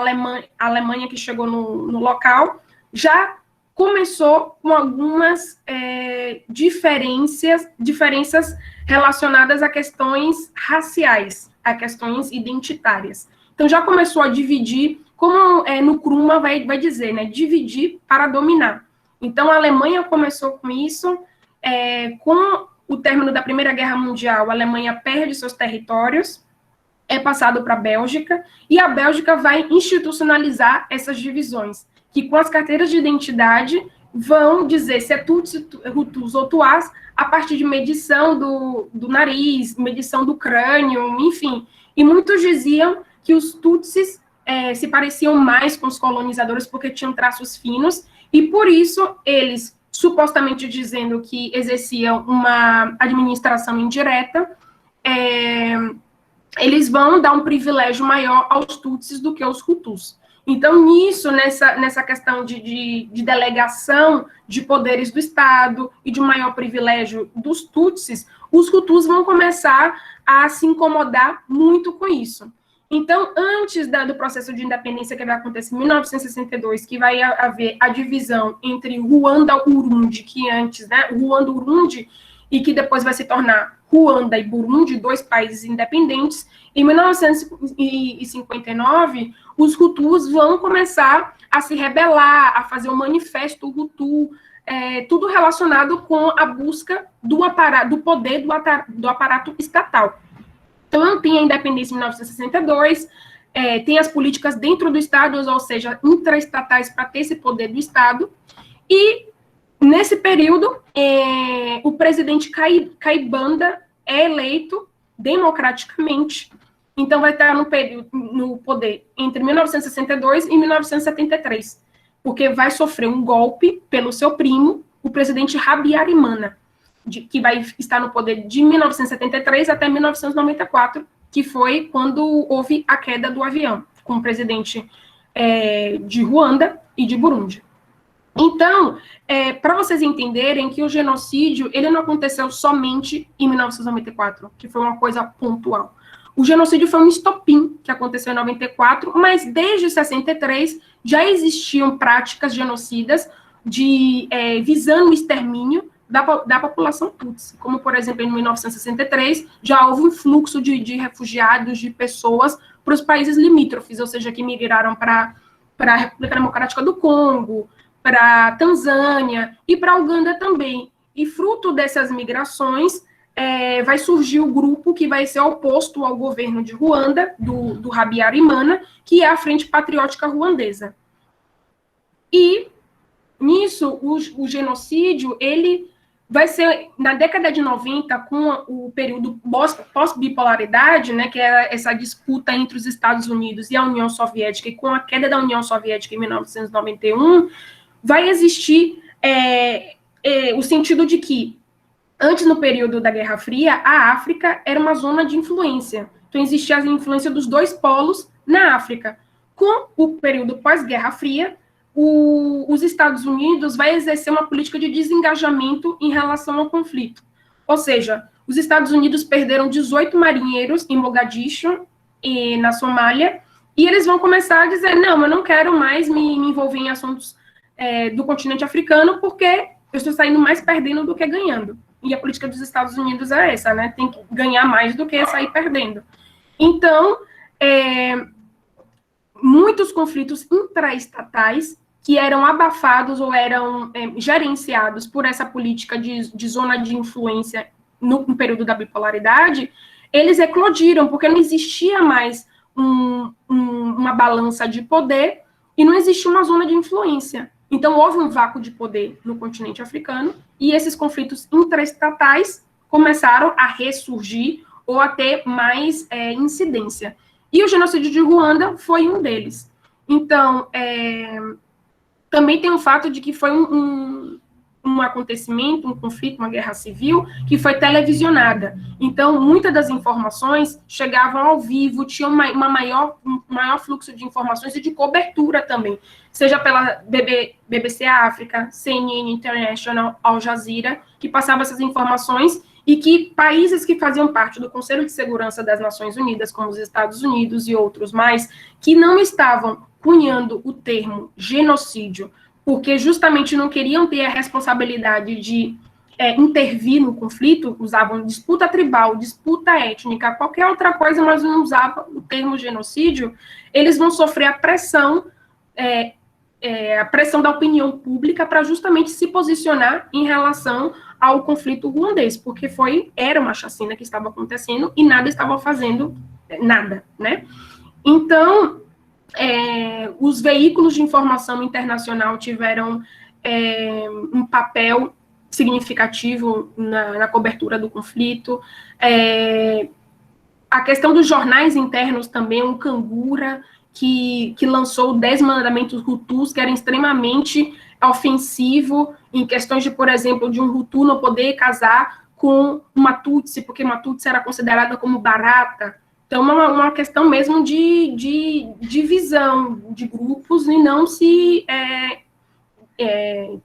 Speaker 3: Alemanha que chegou no local, já começou com algumas diferenças relacionadas a questões raciais, a questões identitárias. Então, já começou a dividir, como no Krumah vai dizer, né, dividir para dominar. Então, a Alemanha começou com isso, com o término da Primeira Guerra Mundial, a Alemanha perde seus territórios, é passado para a Bélgica, e a Bélgica vai institucionalizar essas divisões, que com as carteiras de identidade vão dizer se é Tutsi, Hutus ou Tuás, a partir de medição do nariz, medição do crânio, enfim. E muitos diziam que os Tutsis se pareciam mais com os colonizadores porque tinham traços finos, e por isso eles, supostamente dizendo que exerciam uma administração indireta, eles vão dar um privilégio maior aos Tutsis do que aos Hutus. Então, nessa questão de delegação de poderes do Estado e de maior privilégio dos Tutsis, os Hutus vão começar a se incomodar muito com isso. Então, antes do processo de independência que vai acontecer em 1962, que vai haver a divisão entre Ruanda-Urundi, que antes, né, Ruanda-Urundi, e que depois vai se tornar Ruanda e Burundi, 2 países independentes, em 1959, os Hutus vão começar a se rebelar, a fazer um manifesto Hutu, tudo relacionado com a busca do poder do aparato estatal. Então, tem a independência em 1962, tem as políticas dentro do Estado, ou seja, intraestatais para ter esse poder do Estado, e nesse período, o presidente Kayibanda é eleito democraticamente, então vai estar no poder entre 1962 e 1973, porque vai sofrer um golpe pelo seu primo, o presidente Habyarimana, que vai estar no poder de 1973 até 1994, que foi quando houve a queda do avião, com o presidente de Ruanda e de Burundi. Então, para vocês entenderem que o genocídio, ele não aconteceu somente em 1994, que foi uma coisa pontual. O genocídio foi um estopim que aconteceu em 94, mas desde 63 já existiam práticas genocidas visando o extermínio da população Tutsi, como, por exemplo, em 1963, já houve um fluxo de refugiados, de pessoas para os países limítrofes, ou seja, que migraram para a República Democrática do Congo, para a Tanzânia e para a Uganda também. E fruto dessas migrações, vai surgir o grupo que vai ser oposto ao governo de Ruanda, do Habyarimana, que é a Frente Patriótica Ruandesa. E, nisso, o genocídio, ele vai ser, na década de 90, com o período pós-bipolaridade, né, que é essa disputa entre os Estados Unidos e a União Soviética, e com a queda da União Soviética em 1991, vai existir o sentido de que, antes, no período da Guerra Fria, a África era uma zona de influência. Então, existia a influência dos 2 polos na África. Com o período pós-Guerra Fria, os Estados Unidos vai exercer uma política de desengajamento em relação ao conflito. Ou seja, os Estados Unidos perderam 18 marinheiros em Mogadishu, na Somália, e eles vão começar a dizer, não, eu não quero mais me envolver em assuntos do continente africano, porque eu estou saindo mais perdendo do que ganhando. E a política dos Estados Unidos é essa, né? Tem que ganhar mais do que sair perdendo. Então, muitos conflitos intraestatais que eram abafados ou eram gerenciados por essa política de zona de influência no período da bipolaridade, eles eclodiram, porque não existia mais uma balança de poder e não existia uma zona de influência. Então, houve um vácuo de poder no continente africano e esses conflitos intraestatais começaram a ressurgir ou a ter mais incidência. E o genocídio de Ruanda foi um deles. Então, também tem o fato de que foi um acontecimento, um conflito, uma guerra civil, que foi televisionada. Então, muitas das informações chegavam ao vivo, tinha um maior fluxo de informações e de cobertura também, seja pela BBC África, CNN International, Al Jazeera, que passava essas informações, e que países que faziam parte do Conselho de Segurança das Nações Unidas, como os Estados Unidos e outros mais, que não estavam cunhando o termo genocídio, porque justamente não queriam ter a responsabilidade de intervir no conflito, usavam disputa tribal, disputa étnica, qualquer outra coisa, mas não usavam o termo genocídio, eles vão sofrer a pressão da opinião pública para justamente se posicionar em relação ao conflito ruandês, porque era uma chacina que estava acontecendo e nada estava fazendo nada, né? Então, os veículos de informação internacional tiveram um papel significativo na cobertura do conflito. A questão dos jornais internos também, o Kangura, que lançou 10 mandamentos Hutus, que era extremamente ofensivo em questões de, por exemplo, de um Hutu não poder casar com uma Tutsi, porque uma Tutsi era considerada como barata, Então, uma questão mesmo de divisão de grupos e não se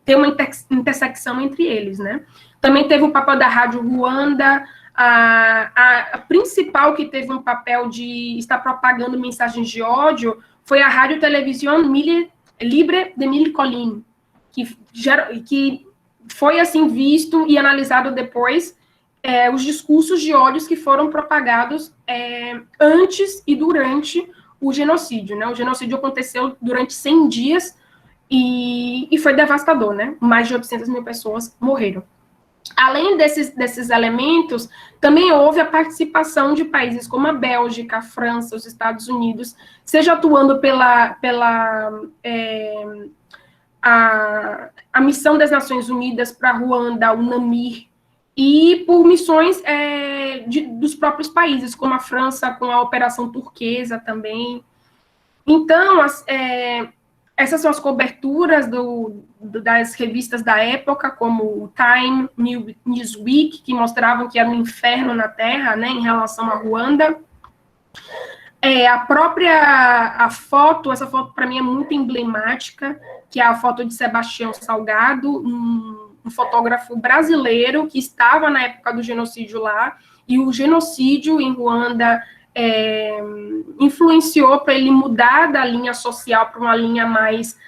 Speaker 3: ter uma intersecção entre eles, né? Também teve o papel da Rádio Ruanda, a principal que teve um papel de estar propagando mensagens de ódio foi a Rádio Televisão Libre de Mille Collines, que foi, assim, visto e analisado depois os discursos de ódios que foram propagados antes e durante o genocídio, né? O genocídio aconteceu durante 100 dias e foi devastador, né? Mais de 800 mil pessoas morreram. Além desses elementos, também houve a participação de países como a Bélgica, a França, os Estados Unidos, seja atuando a Missão das Nações Unidas para Ruanda, o NAMIR, e por missões dos próprios países, como a França, com a Operação Turquesa também. Então, essas são as coberturas das revistas da época, como o Time, Newsweek, que mostravam que era um inferno na Terra, né, em relação a Ruanda. A foto, essa foto para mim é muito emblemática, que é a foto de Sebastião Salgado, um fotógrafo brasileiro que estava na época do genocídio lá, e o genocídio em Ruanda influenciou para ele mudar da linha social para uma linha mais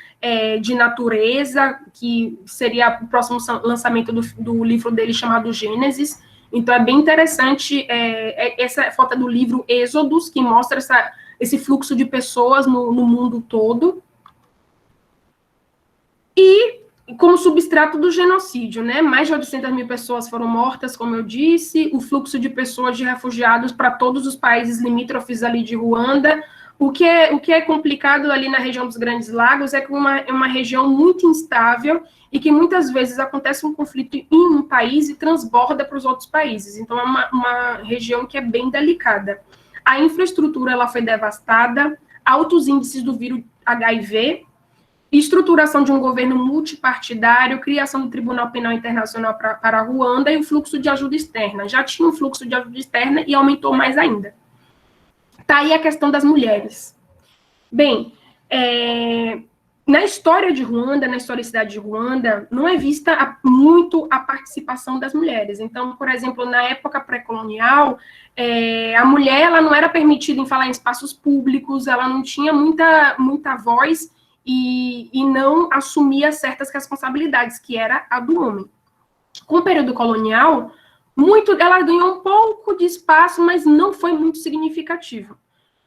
Speaker 3: de natureza, que seria o próximo lançamento do livro dele chamado Gênesis. Então, é bem interessante essa foto do livro Êxodos, que mostra esse fluxo de pessoas no mundo todo. E como substrato do genocídio, né? Mais de 800 mil pessoas foram mortas, como eu disse, o fluxo de pessoas, de refugiados para todos os países limítrofes ali de Ruanda. O que é complicado ali na região dos Grandes Lagos é que é uma região muito instável e que muitas vezes acontece um conflito em um país e transborda para os outros países. Então, é uma região que é bem delicada. A infraestrutura ela foi devastada, altos índices do vírus HIV, estruturação de um governo multipartidário, criação do Tribunal Penal Internacional para Ruanda e o fluxo de ajuda externa. Já tinha um fluxo de ajuda externa e aumentou mais ainda. Tá aí a questão das mulheres. Bem, na história de Ruanda, na historicidade de Ruanda, não é vista muito a participação das mulheres. Então, por exemplo, na época pré-colonial, a mulher ela não era permitida em falar em espaços públicos, ela não tinha muita voz e não assumia certas responsabilidades, que era a do homem. Com o período colonial, ela ganhou um pouco de espaço, mas não foi muito significativo.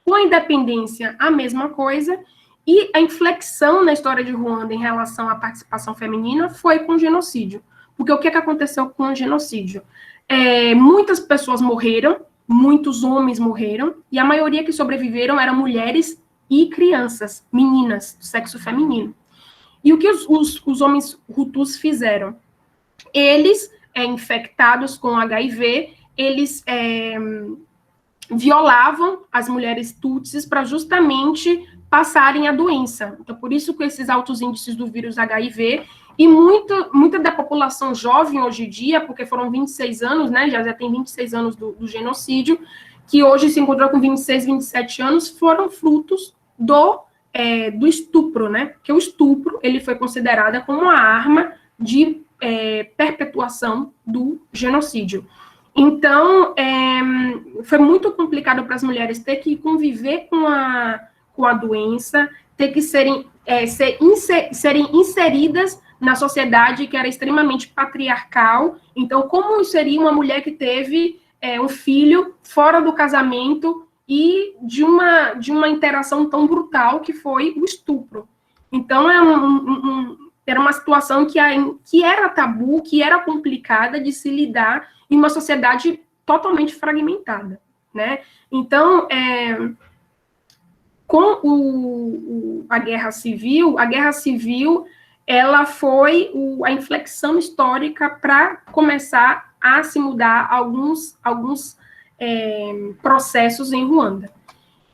Speaker 3: Com a independência, a mesma coisa, e a inflexão na história de Ruanda em relação à participação feminina foi com o genocídio. Porque o que aconteceu com o genocídio? Muitas pessoas morreram, muitos homens morreram, e a maioria que sobreviveram eram mulheres e crianças, meninas, do sexo feminino. E o que os homens hutus fizeram? Eles, infectados com HIV, eles violavam as mulheres tutsis para justamente passarem a doença. Então, por isso, com esses altos índices do vírus HIV, e muita da população jovem hoje em dia, porque foram 26 anos, né, já tem 26 anos do genocídio, que hoje se encontrou com 26, 27 anos, foram frutos do estupro, né? Porque o estupro, ele foi considerado como uma arma de perpetuação do genocídio. Então, foi muito complicado para as mulheres ter que conviver com a doença, ter que serem inseridas na sociedade que era extremamente patriarcal. Então, como seria uma mulher que teve um filho fora do casamento e de uma interação tão brutal que foi o estupro? Então, era uma situação que era tabu, que era complicada de se lidar em uma sociedade totalmente fragmentada, né? Então, com a Guerra Civil, ela foi a inflexão histórica para começar a se mudar alguns processos em Ruanda.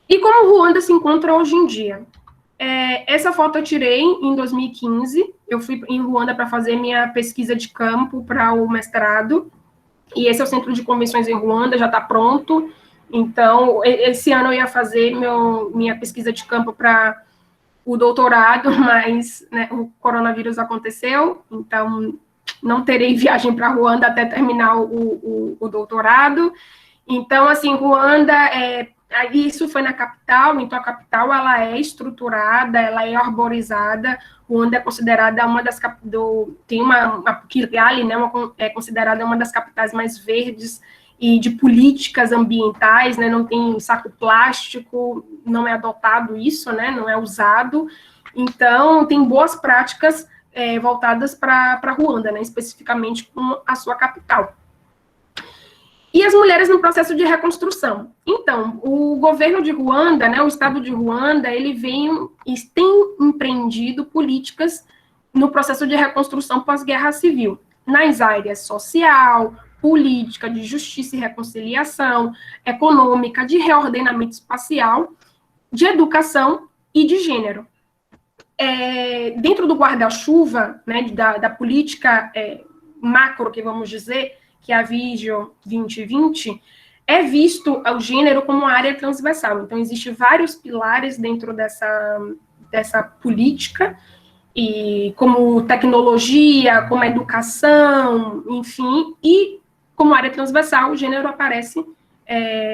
Speaker 3: E como Ruanda se encontra hoje em dia? Essa foto eu tirei em 2015, eu fui em Ruanda para fazer minha pesquisa de campo para o mestrado, e esse é o Centro de Convenções em Ruanda, já está pronto, Então, esse ano eu ia fazer minha pesquisa de campo para o doutorado, mas, né, o coronavírus aconteceu, então não terei viagem para Ruanda até terminar o doutorado. Então, assim, Ruanda, isso foi na capital, então a capital, ela é estruturada, ela é arborizada. Ruanda é considerada uma das, tem uma Kigali, né, é considerada uma das capitais mais verdes e de políticas ambientais, né, não tem saco plástico, não é adotado isso, né, não é usado. Então, tem boas práticas voltadas para Ruanda, né, especificamente com a sua capital. E as mulheres no processo de reconstrução. Então, o governo de Ruanda, né, o estado de Ruanda, ele tem empreendido políticas no processo de reconstrução pós-guerra civil, nas áreas social, política, de justiça e reconciliação, econômica, de reordenamento espacial, de educação e de gênero. Dentro do guarda-chuva, né, da política macro, que vamos dizer, que é a Vision 2020, é visto o gênero como uma área transversal. Então, existem vários pilares dentro dessa política, e como tecnologia, como educação, enfim, e como área transversal, o gênero aparece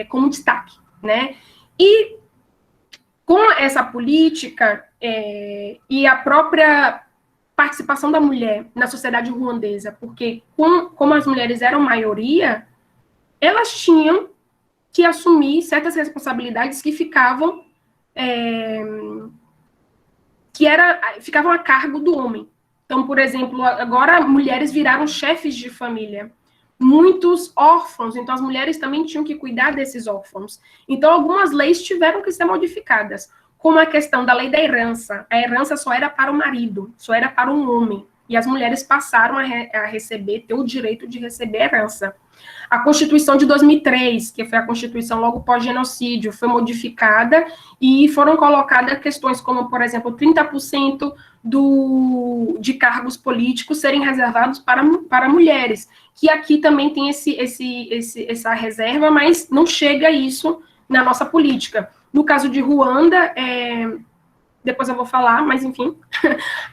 Speaker 3: como destaque, né? E com essa política e a própria participação da mulher na sociedade ruandesa, porque como as mulheres eram maioria, elas tinham que assumir certas responsabilidades que ficavam a cargo do homem. Então, por exemplo, agora mulheres viraram chefes de família, muitos órfãos, então as mulheres também tinham que cuidar desses órfãos. Então, algumas leis tiveram que ser modificadas, como a questão da lei da herança. A herança só era para o marido, só era para um homem, e as mulheres passaram a receber, ter o direito de receber herança. A Constituição de 2003, que foi a Constituição logo pós-genocídio, foi modificada e foram colocadas questões como, por exemplo, 30% de cargos políticos serem reservados para mulheres, que aqui também tem essa reserva, mas não chega isso na nossa política. No caso de Ruanda, depois eu vou falar, mas enfim,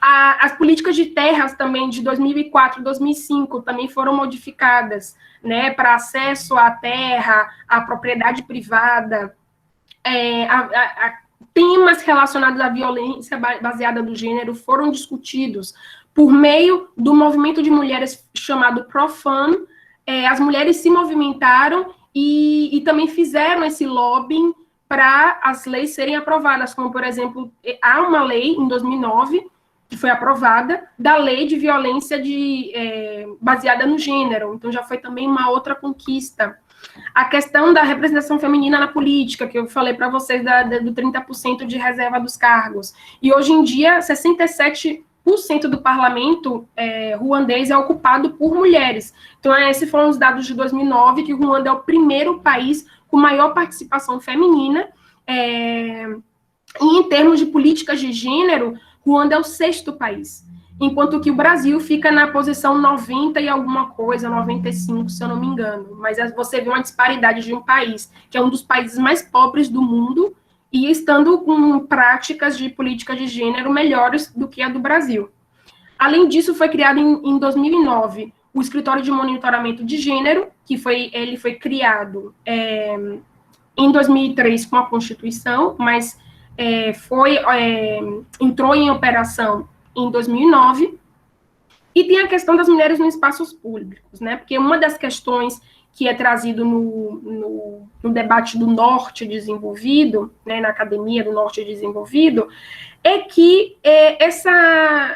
Speaker 3: as políticas de terras também de 2004, 2005 também foram modificadas, né, para acesso à terra, à propriedade privada, temas relacionados à violência baseada no gênero foram discutidos por meio do movimento de mulheres chamado Profam. As mulheres se movimentaram e também fizeram esse lobbying para as leis serem aprovadas, como, por exemplo, há uma lei, em 2009, que foi aprovada, da lei de violência baseada no gênero, então já foi também uma outra conquista. A questão da representação feminina na política, que eu falei para vocês, do 30% de reserva dos cargos, e hoje em dia, 67% do parlamento ruandês é ocupado por mulheres. Então, esses foram os dados de 2009, que Ruanda é o primeiro país com maior participação feminina, e em termos de políticas de gênero, Ruanda é o 6º país, enquanto que o Brasil fica na posição 90 e alguma coisa, 95, se eu não me engano, mas você vê uma disparidade de um país, que é um dos países mais pobres do mundo, e estando com práticas de política de gênero melhores do que a do Brasil. Além disso, foi criado em 2009 o Escritório de Monitoramento de Gênero, que ele foi criado em 2003 com a Constituição, mas entrou em operação em 2009, e tem a questão das mulheres nos espaços públicos, né? Porque uma das questões que é trazido no debate do Norte Desenvolvido, né, na Academia do Norte Desenvolvido, é que essa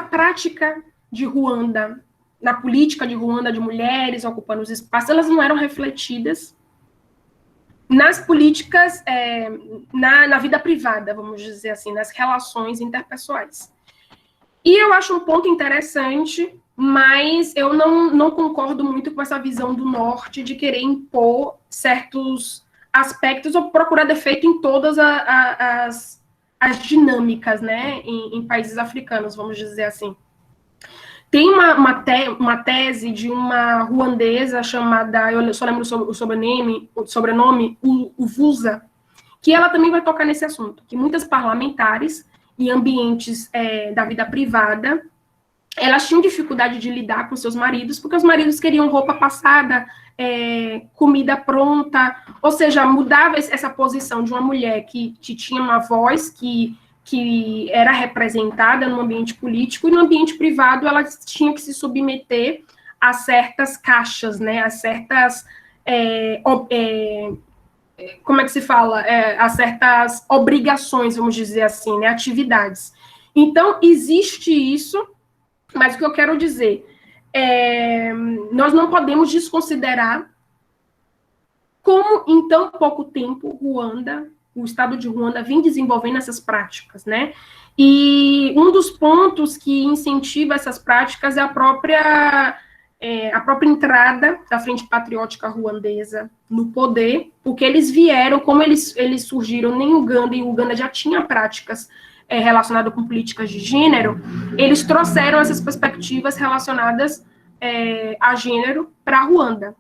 Speaker 3: prática de Ruanda, na política de Ruanda de mulheres ocupando os espaços, elas não eram refletidas nas políticas, na vida privada, vamos dizer assim, nas relações interpessoais. E eu acho um ponto interessante, mas eu não concordo muito com essa visão do Norte de querer impor certos aspectos ou procurar defeito em todas as dinâmicas, né, em países africanos, vamos dizer assim. Tem uma tese de uma ruandesa chamada, eu só lembro o sobrenome, Uvuza, que ela também vai tocar nesse assunto, que muitas parlamentares em ambientes da vida privada, elas tinham dificuldade de lidar com seus maridos, porque os maridos queriam roupa passada, comida pronta, ou seja, mudava essa posição de uma mulher que tinha uma voz, que era representada no ambiente político, e no ambiente privado ela tinha que se submeter a certas caixas, né, a certas, como é que se fala? A certas obrigações, vamos dizer assim, né, atividades. Então, existe isso, mas o que eu quero dizer, nós não podemos desconsiderar como, em tão pouco tempo, o estado de Ruanda vem desenvolvendo essas práticas, né? E um dos pontos que incentiva essas práticas é a própria entrada da Frente Patriótica Ruandesa no poder, porque eles vieram, como eles surgiram em Uganda, e Uganda já tinha práticas relacionadas com políticas de gênero, eles trouxeram essas perspectivas relacionadas a gênero para Ruanda.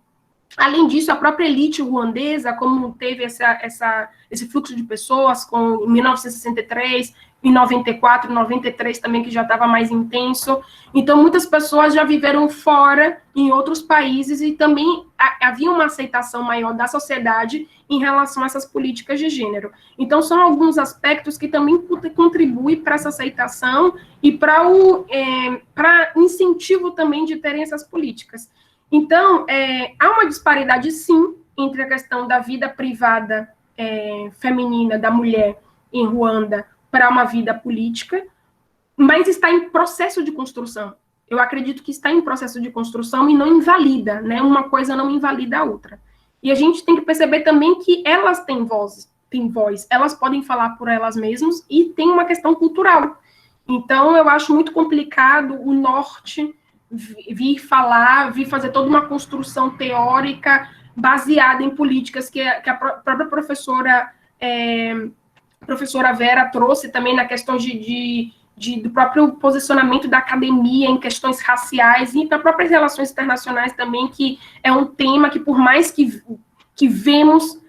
Speaker 3: Além disso, a própria elite ruandesa, como teve esse fluxo de pessoas em 1963, em 94, 93 também, que já estava mais intenso. Então, muitas pessoas já viveram fora, em outros países, e também havia uma aceitação maior da sociedade em relação a essas políticas de gênero. Então, são alguns aspectos que também contribuem para essa aceitação e para incentivo também de terem essas políticas. Então, há uma disparidade, sim, entre a questão da vida privada feminina, da mulher em Ruanda, para uma vida política, mas está em processo de construção. Eu acredito que está em processo de construção e não invalida, né? Uma coisa não invalida a outra. E a gente tem que perceber também que elas têm voz, elas podem falar por elas mesmas e tem uma questão cultural. Então, eu acho muito complicado o Norte vir fazer toda uma construção teórica baseada em políticas que a própria professora Vera trouxe também na questão do próprio posicionamento da academia em questões raciais e para próprias relações internacionais também, que é um tema que, por mais que vemos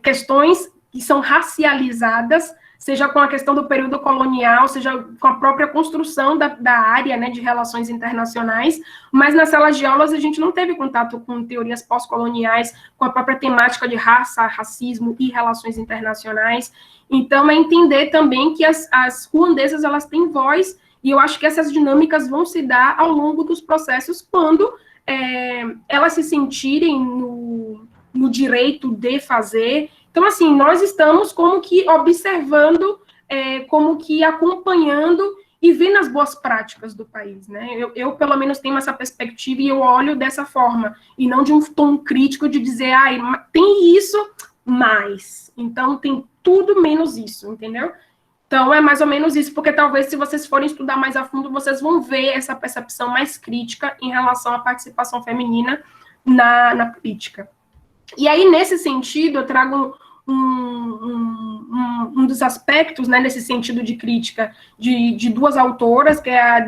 Speaker 3: questões que são racializadas, seja com a questão do período colonial, seja com a própria construção da área, né, de relações internacionais, mas nas salas de aulas a gente não teve contato com teorias pós-coloniais, com a própria temática de raça, racismo e relações internacionais. Então, é entender também que as ruandesas, elas têm voz, e eu acho que essas dinâmicas vão se dar ao longo dos processos quando elas se sentirem no direito de fazer. Então, assim, nós estamos como que observando, como que acompanhando e vendo as boas práticas do país, né? Eu pelo menos, tenho essa perspectiva e eu olho dessa forma, e não de um tom crítico de dizer, tem isso, mas, então tem tudo menos isso, entendeu? Então, é mais ou menos isso, porque talvez, se vocês forem estudar mais a fundo, vocês vão ver essa percepção mais crítica em relação à participação feminina na política. E aí, nesse sentido, eu trago um dos aspectos, né, nesse sentido de crítica, de duas autoras, que é a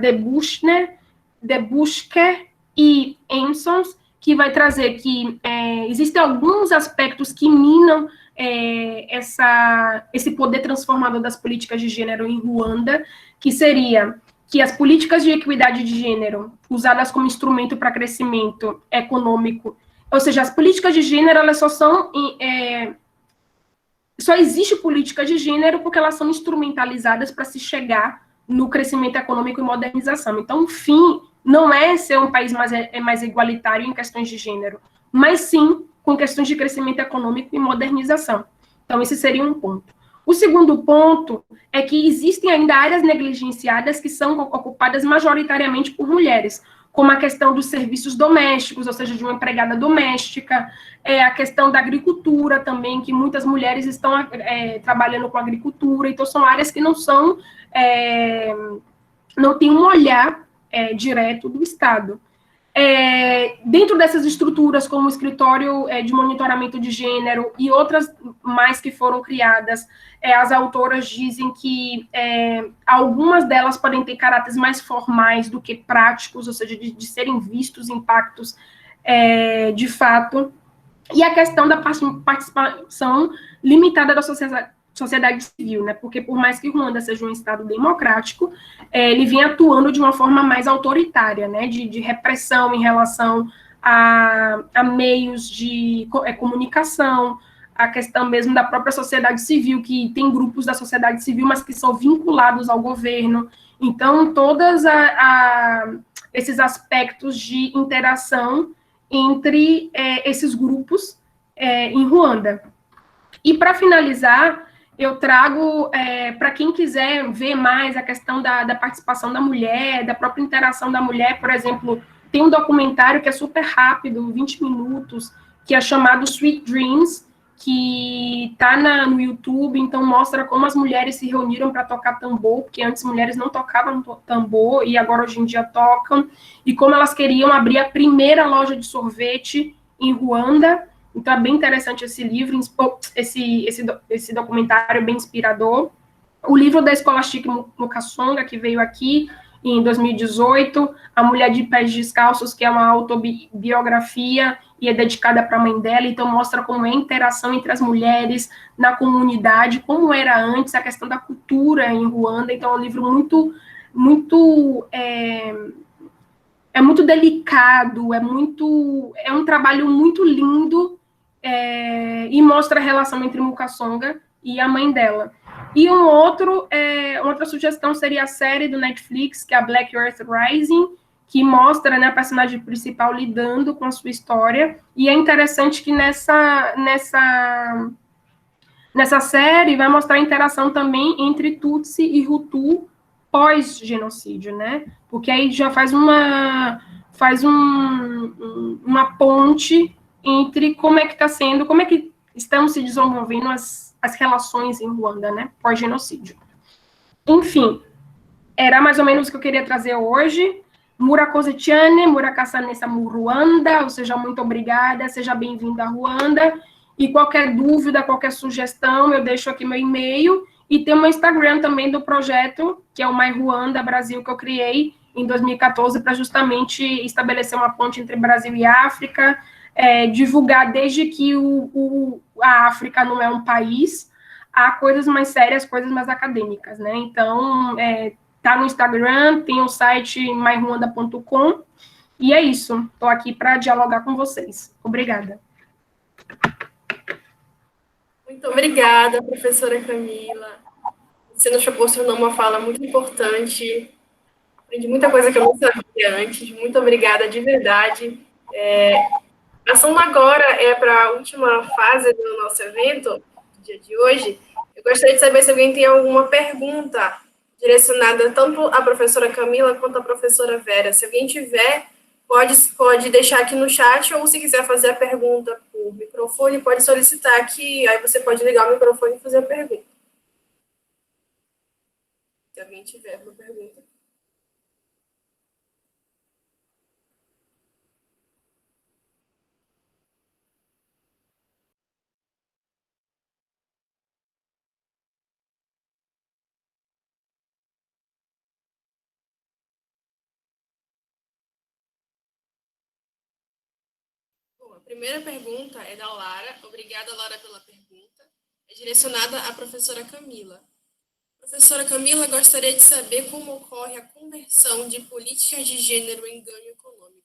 Speaker 3: Debuschker e Emsons, que vai trazer que existem alguns aspectos que minam esse poder transformador das políticas de gênero em Ruanda, que seria que as políticas de equidade de gênero, usadas como instrumento para crescimento econômico, ou seja, as políticas de gênero, elas só existe política de gênero porque elas são instrumentalizadas para se chegar no crescimento econômico e modernização. Então, o fim não é ser um país mais igualitário em questões de gênero, mas sim com questões de crescimento econômico e modernização. Então, esse seria um ponto. O segundo ponto é que existem ainda áreas negligenciadas que são ocupadas majoritariamente por mulheres, como a questão dos serviços domésticos, ou seja, de uma empregada doméstica, a questão da agricultura também, que muitas mulheres estão trabalhando com agricultura, então são áreas que não têm um olhar direto do Estado. Dentro dessas estruturas, como o escritório de monitoramento de gênero e outras mais que foram criadas, as autoras dizem que algumas delas podem ter caráteres mais formais do que práticos, ou seja, de serem vistos impactos de fato. E a questão da participação limitada da sociedade civil, né? Porque por mais que Ruanda seja um Estado democrático, ele vem atuando de uma forma mais autoritária, né? De repressão em relação a meios de comunicação, a questão mesmo da própria sociedade civil, que tem grupos da sociedade civil, mas que são vinculados ao governo. Então, todos esses aspectos de interação entre esses grupos em Ruanda. E, para finalizar, eu trago, para quem quiser ver mais a questão da participação da mulher, da própria interação da mulher, por exemplo, tem um documentário que é super rápido, 20 minutos, que é chamado Sweet Dreams, que está no YouTube, então mostra como as mulheres se reuniram para tocar tambor, porque antes mulheres não tocavam tambor, e agora hoje em dia tocam, e como elas queriam abrir a primeira loja de sorvete em Ruanda. Então é bem interessante esse livro, esse documentário bem inspirador. O livro da Scholastic Mukasonga, que veio aqui em 2018, A Mulher de Pés Descalços, que é uma autobiografia e é dedicada para a mãe dela, então mostra como é a interação entre as mulheres na comunidade, como era antes, a questão da cultura em Ruanda. Então é um livro muito delicado, é um trabalho muito lindo, e mostra a relação entre Mukasonga e a mãe dela. E outra sugestão seria a série do Netflix, que é a Black Earth Rising, que mostra, né, a personagem principal lidando com a sua história, e é interessante que nessa série vai mostrar a interação também entre Tutsi e Hutu pós-genocídio, né? Porque aí já faz uma ponte entre como é que estão se desenvolvendo as relações em Ruanda, né? Pós-genocídio. Enfim, era mais ou menos o que eu queria trazer hoje. Murakoze Tiane, Murakasanessa Ruanda, ou seja, muito obrigada, seja bem-vinda a Ruanda. E qualquer dúvida, qualquer sugestão, eu deixo aqui meu e-mail. E tem um Instagram também do projeto, que é o My Ruanda Brasil, que eu criei em 2014 para justamente estabelecer uma ponte entre Brasil e África, divulgar desde que a África não é um país, há coisas mais sérias, coisas mais acadêmicas, né? Então, tá no Instagram, tem o site myruanda.com, e é isso. Estou aqui para dialogar com vocês. Obrigada.
Speaker 2: Muito obrigada, professora Camila. Você nos proporcionou uma fala muito importante. Aprendi muita coisa que eu não sabia antes. Muito obrigada, de verdade. Passando agora para a última fase do nosso evento, do dia de hoje, eu gostaria de saber se alguém tem alguma pergunta direcionada tanto à professora Camila quanto à professora Vera. Se alguém tiver, pode deixar aqui no chat, ou se quiser fazer a pergunta por microfone, pode solicitar aqui, aí você pode ligar o microfone e fazer a pergunta. Se alguém tiver uma pergunta. Bom, a primeira pergunta é da Lara. Obrigada, Lara, pela pergunta. É direcionada à professora Camila. Professora Camila, gostaria de saber como ocorre a conversão de políticas de gênero em ganho econômico.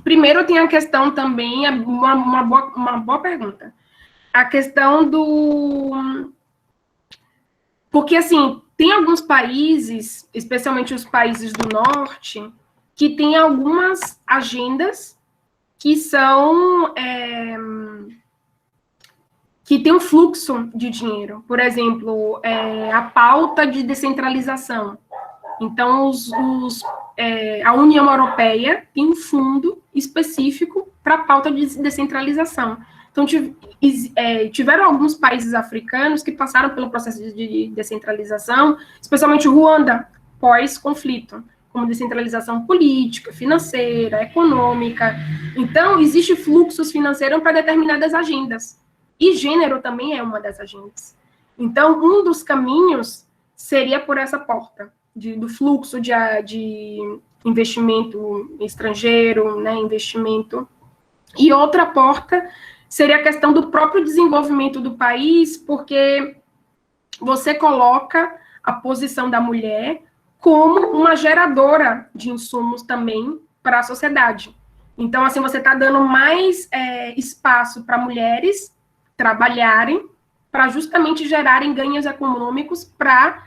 Speaker 3: Primeiro tem a questão também, uma boa pergunta, a questão porque, assim, tem alguns países, especialmente os países do norte, que têm algumas agendas que são... que tem um fluxo de dinheiro. Por exemplo, a pauta de descentralização. Então, a União Europeia tem um fundo específico para a pauta de descentralização. Então, tiveram alguns países africanos que passaram pelo processo de descentralização, especialmente Ruanda, pós-conflito, como descentralização política, financeira, econômica. Então, existe fluxos financeiros para determinadas agendas. E gênero também é uma das agendas. Então, um dos caminhos seria por essa porta, do fluxo de investimento estrangeiro, né, investimento. E outra porta seria a questão do próprio desenvolvimento do país, porque você coloca a posição da mulher como uma geradora de insumos também para a sociedade. Então, assim, você está dando mais espaço para mulheres trabalharem, para justamente gerarem ganhos econômicos para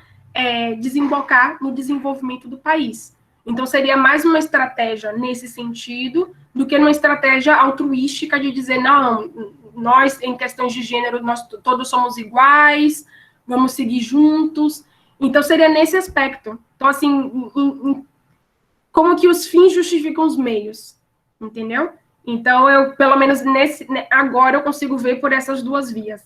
Speaker 3: desembocar no desenvolvimento do país. Então, seria mais uma estratégia nesse sentido do que uma estratégia altruística de dizer, não, nós, em questões de gênero, nós todos somos iguais, vamos seguir juntos. Então, seria nesse aspecto. Então, assim, como que os fins justificam os meios, entendeu? Então, eu, pelo menos, agora eu consigo ver por essas duas vias.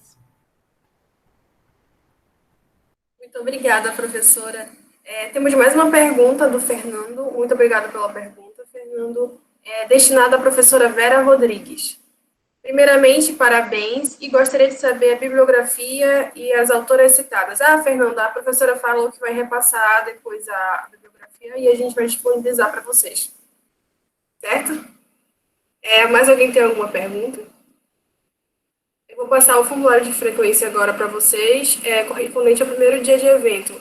Speaker 2: Muito obrigada, professora. Temos mais uma pergunta do Fernando. Muito obrigada pela pergunta, Fernando. Destinada à professora Vera Rodrigues. Primeiramente, parabéns, e gostaria de saber a bibliografia e as autoras citadas. Fernanda, a professora falou que vai repassar depois a bibliografia e a gente vai disponibilizar para vocês. Certo? Mais alguém tem alguma pergunta? Eu vou passar o formulário de frequência agora para vocês, correspondente ao primeiro dia de evento.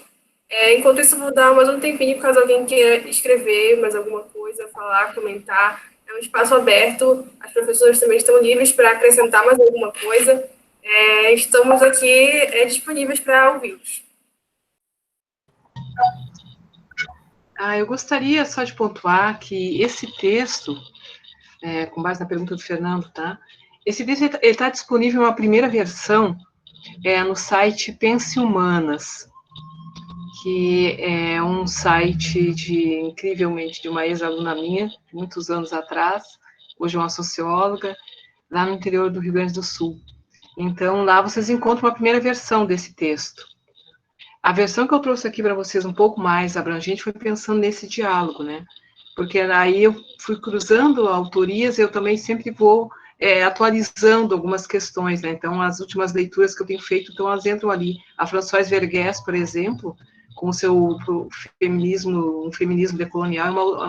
Speaker 2: Enquanto isso, vou dar mais um tempinho, caso alguém queira escrever mais alguma coisa, falar, comentar. É um espaço aberto, as professoras também estão livres para acrescentar mais alguma coisa. Estamos aqui disponíveis para ouvi-los.
Speaker 1: Eu gostaria só de pontuar que esse texto, com base na pergunta do Fernando, tá? Esse texto está disponível em uma primeira versão no site Pense Humanas, que é um site incrivelmente, de uma ex-aluna minha, muitos anos atrás, hoje é uma socióloga, lá no interior do Rio Grande do Sul. Então, lá vocês encontram uma primeira versão desse texto. A versão que eu trouxe aqui para vocês, um pouco mais abrangente, foi pensando nesse diálogo, né? Porque aí eu fui cruzando autorias, eu também sempre vou atualizando algumas questões, né? Então, as últimas leituras que eu tenho feito, então, elas entram ali. A Françoise Vergès, por exemplo, com o seu feminismo, um feminismo decolonial,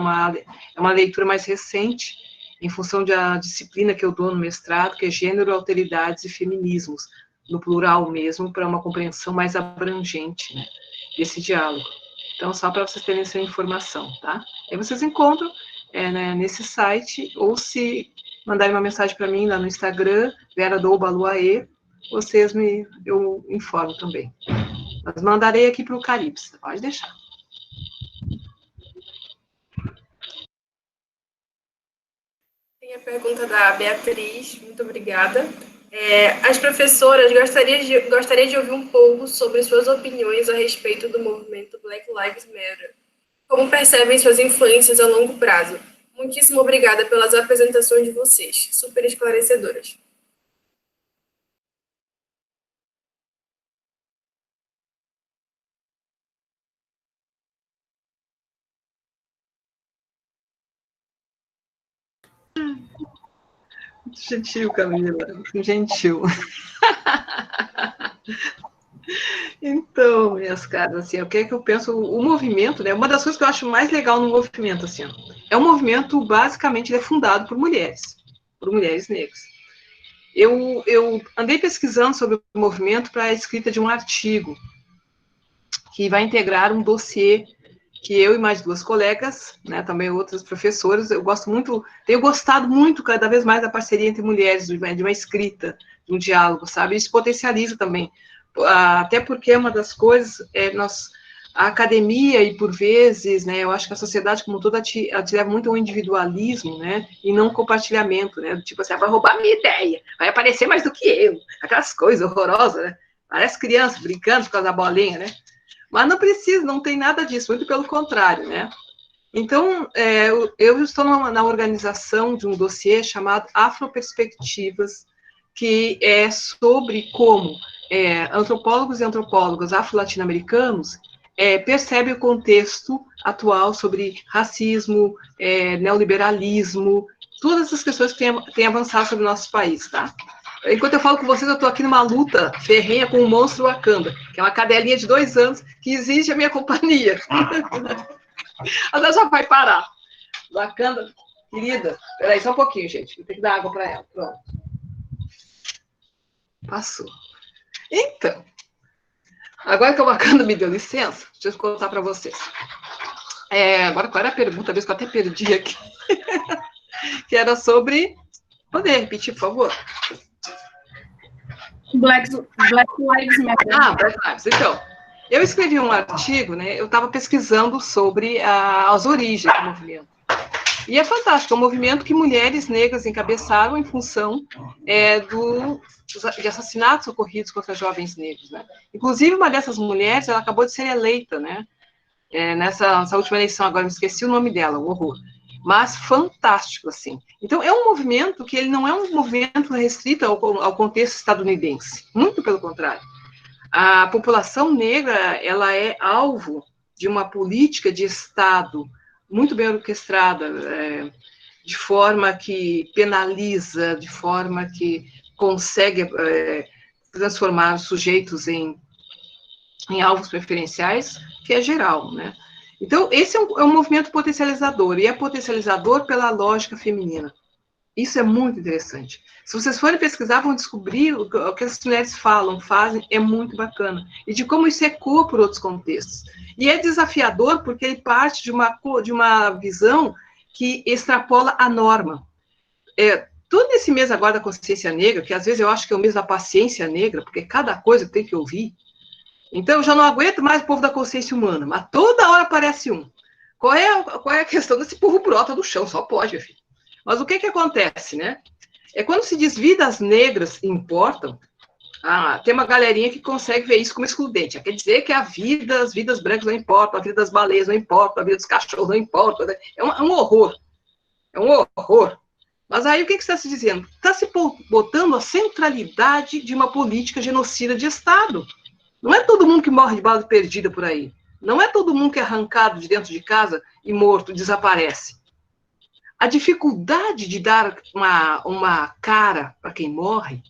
Speaker 1: é uma leitura mais recente, em função da disciplina que eu dou no mestrado, que é Gênero, Alteridades e Feminismos, no plural mesmo, para uma compreensão mais abrangente, né, desse diálogo. Então, só para vocês terem essa informação, tá? Aí vocês encontram nesse site, ou se mandarem uma mensagem para mim lá no Instagram, Vera Doubaluaê, eu informo também. Mas mandarei aqui para o Caribs, pode deixar.
Speaker 2: Tem a pergunta da Beatriz, muito obrigada. As professoras gostaria de ouvir um pouco sobre suas opiniões a respeito do movimento Black Lives Matter. Como percebem suas influências a longo prazo? Muitíssimo obrigada pelas apresentações de vocês, super esclarecedoras.
Speaker 1: Muito gentil, Camila, muito gentil. Então, minhas caras, assim, o que é que eu penso? O movimento, né? Uma das coisas que eu acho mais legal no movimento, assim, é um movimento, basicamente, ele é fundado por mulheres negras. Eu andei pesquisando sobre o movimento para a escrita de um artigo que vai integrar um dossiê que eu e mais duas colegas, né, também outras professoras, tenho gostado muito cada vez mais da parceria entre mulheres, de uma escrita, de um diálogo, sabe? Isso potencializa também, até porque uma das coisas, a academia e por vezes, né, eu acho que a sociedade como toda te leva muito ao individualismo, né, e não compartilhamento, né, tipo assim, vai roubar a minha ideia, vai aparecer mais do que eu, aquelas coisas horrorosas, né, parece criança brincando por causa da bolinha, né, mas não precisa, não tem nada disso, muito pelo contrário, né? Então, eu estou na organização de um dossiê chamado Afroperspectivas, que é sobre como antropólogos e antropólogas afro-latino-americanos percebem o contexto atual sobre racismo, neoliberalismo, todas as questões que têm avançado sobre o nosso país, tá? Enquanto eu falo com vocês, eu estou aqui numa luta ferrenha com o monstro Wakanda, que é uma cadelinha de 2 anos que exige a minha companhia. Ela já vai parar. Wakanda, querida, peraí, só um pouquinho, gente. Vou ter que dar água para ela. Pronto. Passou. Então, agora que o Wakanda me deu licença, deixa eu contar para vocês. Agora, qual era a pergunta? Talvez que eu até perdi aqui. Que era sobre... Poder repetir, por favor?
Speaker 3: Black Lives Matter.
Speaker 1: Black Lives. Então, eu escrevi um artigo, né? Eu estava pesquisando sobre as origens do movimento. E é fantástico, é um movimento que mulheres negras encabeçaram em função de assassinatos ocorridos contra jovens negros, né? Inclusive, uma dessas mulheres, ela acabou de ser eleita, né? Nessa última eleição, agora me esqueci o nome dela, o horror. Mas fantástico, assim. Então, é um movimento que ele não é um movimento restrito ao contexto estadunidense. Muito pelo contrário. A população negra, ela é alvo de uma política de Estado muito bem orquestrada, de forma que penaliza, de forma que consegue transformar os sujeitos em alvos preferenciais, que é geral, né? Então, esse é um movimento potencializador, e é potencializador pela lógica feminina. Isso é muito interessante. Se vocês forem pesquisar, vão descobrir o que as mulheres falam, fazem, é muito bacana. E de como isso ecoa por outros contextos. E é desafiador porque ele parte de uma visão que extrapola a norma. Todo esse mês agora da consciência negra, que às vezes eu acho que é o mês da paciência negra, porque cada coisa tem que ouvir. Então, eu já não aguento mais o povo da consciência humana, mas toda hora aparece um. Qual é a questão desse povo brota do chão? Só pode, meu filho. Mas o que acontece, né? Quando se diz vidas negras importam, tem uma galerinha que consegue ver isso como excludente. Quer dizer que as vidas brancas não importam, a vida das baleias não importa, a vida dos cachorros não importa. Né? É um horror. É um horror. Mas aí o que está se dizendo? Está se botando a centralidade de uma política genocida de Estado. Não é todo mundo que morre de bala perdida por aí. Não é todo mundo que é arrancado de dentro de casa e morto, desaparece. A dificuldade de dar uma cara para quem morre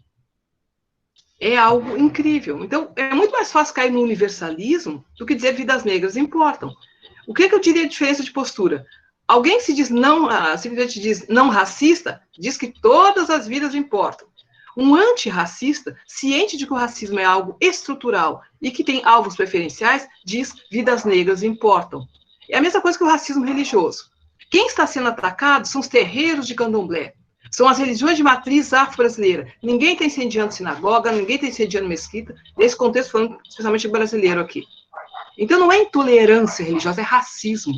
Speaker 1: é algo incrível. Então, é muito mais fácil cair no universalismo do que dizer vidas negras importam. O que eu diria a diferença de postura? Alguém se diz simplesmente diz não racista, diz que todas as vidas importam. Um antirracista, ciente de que o racismo é algo estrutural e que tem alvos preferenciais, diz vidas negras importam. É a mesma coisa que o racismo religioso. Quem está sendo atacado são os terreiros de candomblé. São as religiões de matriz afro-brasileira. Ninguém está incendiando sinagoga, ninguém está incendiando mesquita, nesse contexto falando especialmente brasileiro aqui. Então não é intolerância religiosa, é racismo.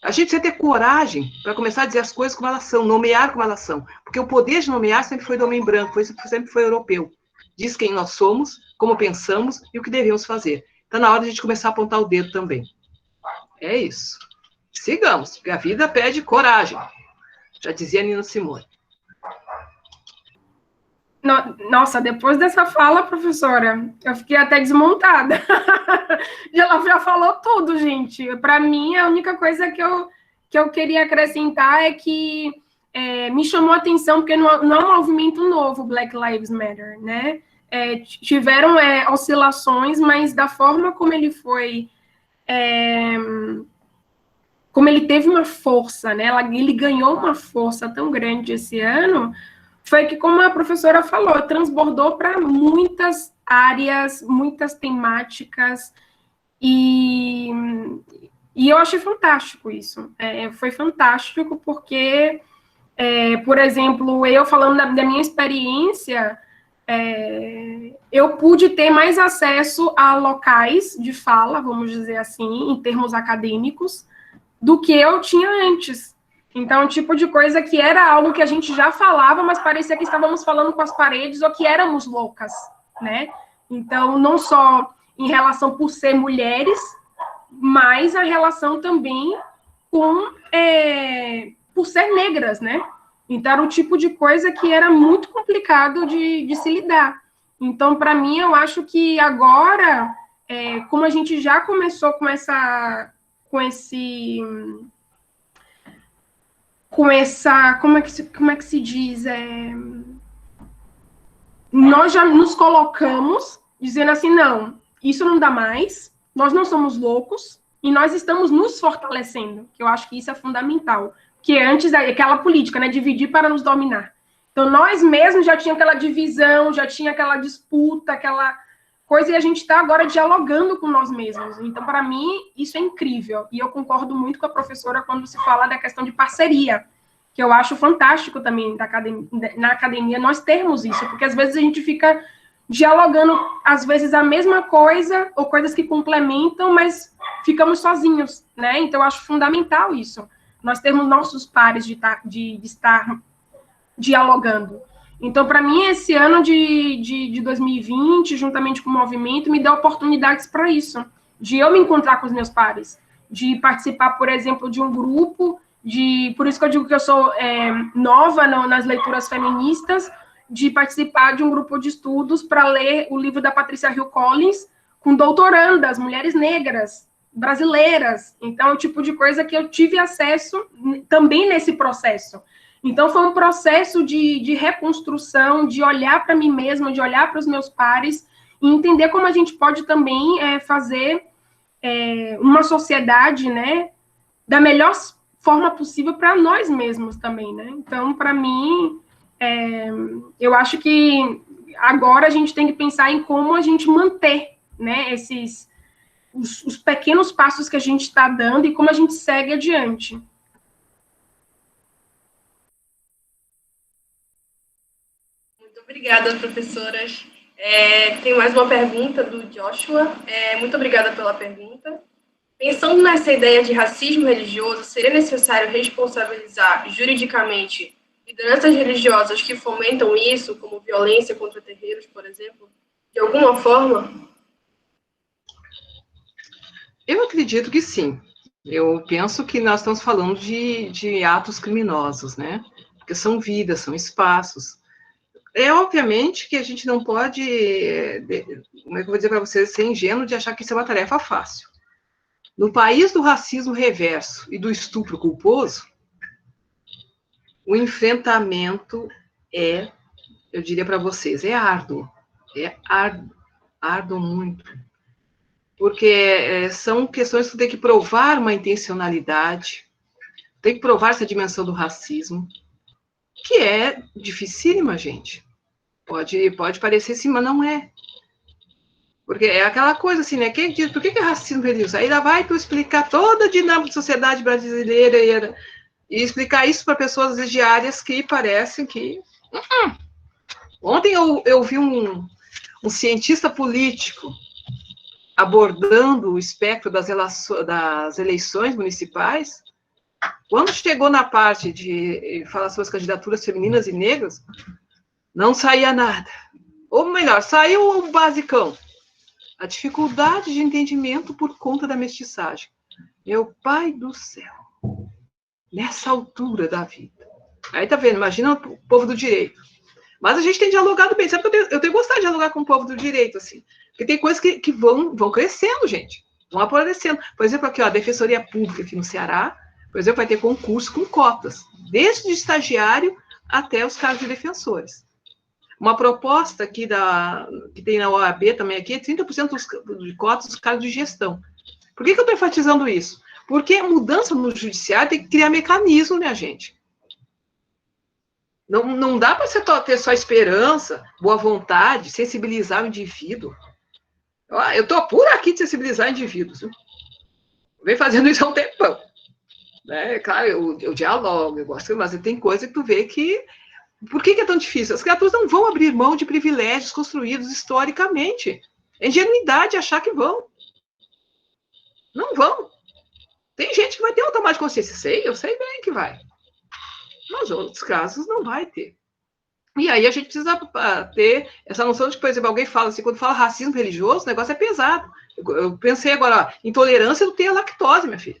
Speaker 1: A gente precisa ter coragem para começar a dizer as coisas como elas são, nomear como elas são. Porque o poder de nomear sempre foi do homem branco, sempre foi europeu. Diz quem nós somos, como pensamos e o que devemos fazer. Está na hora de a gente começar a apontar o dedo também. É isso. Sigamos, porque a vida pede coragem. Já dizia Nina Simone.
Speaker 3: Nossa, depois dessa fala, professora, eu fiquei até desmontada. Ela já falou tudo, gente. Para mim, a única coisa que eu queria acrescentar é que me chamou a atenção, porque não é um movimento novo, Black Lives Matter, né? Tiveram oscilações, mas da forma como ele foi... como ele teve uma força, né? Ele ganhou uma força tão grande esse ano... foi que, como a professora falou, transbordou para muitas áreas, muitas temáticas, e eu achei fantástico isso. Foi fantástico porque, por exemplo, eu falando da minha experiência, eu pude ter mais acesso a locais de fala, vamos dizer assim, em termos acadêmicos, do que eu tinha antes. Então, um tipo de coisa que era algo que a gente já falava, mas parecia que estávamos falando com as paredes ou que éramos loucas, né? Então, não só em relação por ser mulheres, mas a relação também com por ser negras, né? Então, era o tipo de coisa que era muito complicado de se lidar. Então, para mim, eu acho que agora, como a gente já começou com essa, como é que se diz? Nós já nos colocamos dizendo assim, não, isso não dá mais, nós não somos loucos, e nós estamos nos fortalecendo, que eu acho que isso é fundamental. Que antes, aquela política, né, dividir para nos dominar. Então, nós mesmos já tinha aquela divisão, já tinha aquela disputa, aquela coisa, e a gente está agora dialogando com nós mesmos. Então, para mim, isso é incrível. E eu concordo muito com a professora quando se fala da questão de parceria, que eu acho fantástico também na academia nós termos isso, porque às vezes a gente fica dialogando, às vezes, a mesma coisa, ou coisas que complementam, mas ficamos sozinhos, né? Então, eu acho fundamental isso, nós termos nossos pares de estar dialogando. Então, para mim, esse ano de 2020, juntamente com o movimento, me deu oportunidades para isso, de eu me encontrar com os meus pares, de participar, por exemplo, de um grupo, por isso que eu digo que eu sou nova nas leituras feministas, de participar de um grupo de estudos para ler o livro da Patrícia Hill Collins com doutorandas, mulheres negras, brasileiras. Então, é o tipo de coisa que eu tive acesso também nesse processo. Então, foi um processo de reconstrução, de olhar para mim mesma, de olhar para os meus pares e entender como a gente pode também fazer uma sociedade, né, da melhor forma possível para nós mesmos também, né? Então, para mim, eu acho que agora a gente tem que pensar em como a gente manter, né, os pequenos passos que a gente está dando e como a gente segue adiante.
Speaker 2: Muito obrigada, professoras. Tem mais uma pergunta do Joshua. Muito obrigada pela pergunta. Pensando nessa ideia de racismo religioso, seria necessário responsabilizar juridicamente lideranças religiosas que fomentam isso, como violência contra terreiros, por exemplo, de alguma forma?
Speaker 1: Eu acredito que sim. Eu penso que nós estamos falando de atos criminosos, né? Porque são vidas, são espaços. Obviamente que a gente não pode, como é que eu vou dizer para vocês, ser ingênuo de achar que isso é uma tarefa fácil. No país do racismo reverso e do estupro culposo, o enfrentamento eu diria para vocês, árduo. Árduo muito. Porque são questões que tem que provar uma intencionalidade, tem que provar essa dimensão do racismo, que é dificílima, gente. Pode parecer sim, mas não é. Porque é aquela coisa assim, né? Quem diz, por que é racismo religioso? Aí lá vai tu explicar toda a dinâmica da sociedade brasileira e explicar isso para pessoas diárias que parecem que... Ontem eu vi um cientista político abordando o espectro das eleições municipais. Quando chegou na parte de falar sobre as candidaturas femininas e negras, não saía nada. Ou melhor, saiu o basicão. A dificuldade de entendimento por conta da mestiçagem. Meu pai do céu. Nessa altura da vida. Aí tá vendo, imagina o povo do direito. Mas a gente tem dialogado bem. Sabe que eu tenho gostado de dialogar com o povo do direito, assim. Porque tem coisas que vão crescendo, gente. Vão aparecendo. Por exemplo, aqui, ó, a Defensoria Pública aqui no Ceará, por exemplo, vai ter concurso com cotas. Desde o estagiário até os cargos de defensores. Uma proposta aqui que tem na OAB também aqui é 30% de cotas dos cargos de gestão. Por que eu estou enfatizando isso? Porque mudança no judiciário tem que criar mecanismo, minha gente. Não dá para você ter só esperança, boa vontade, sensibilizar o indivíduo. Eu estou por aqui de sensibilizar indivíduos. Viu? Venho fazendo isso há um tempão. Né? Claro, eu dialogo, eu gosto, mas tem coisa que tu vê que... Por que é tão difícil? As criaturas não vão abrir mão de privilégios construídos historicamente. É ingenuidade achar que vão. Não vão. Tem gente que vai ter automático de consciência. Eu sei bem que vai. Mas outros casos não vai ter. E aí a gente precisa ter essa noção de que, por exemplo, alguém fala assim, quando fala racismo religioso, o negócio é pesado. Eu pensei agora, ó, intolerância não tem a lactose, minha filha.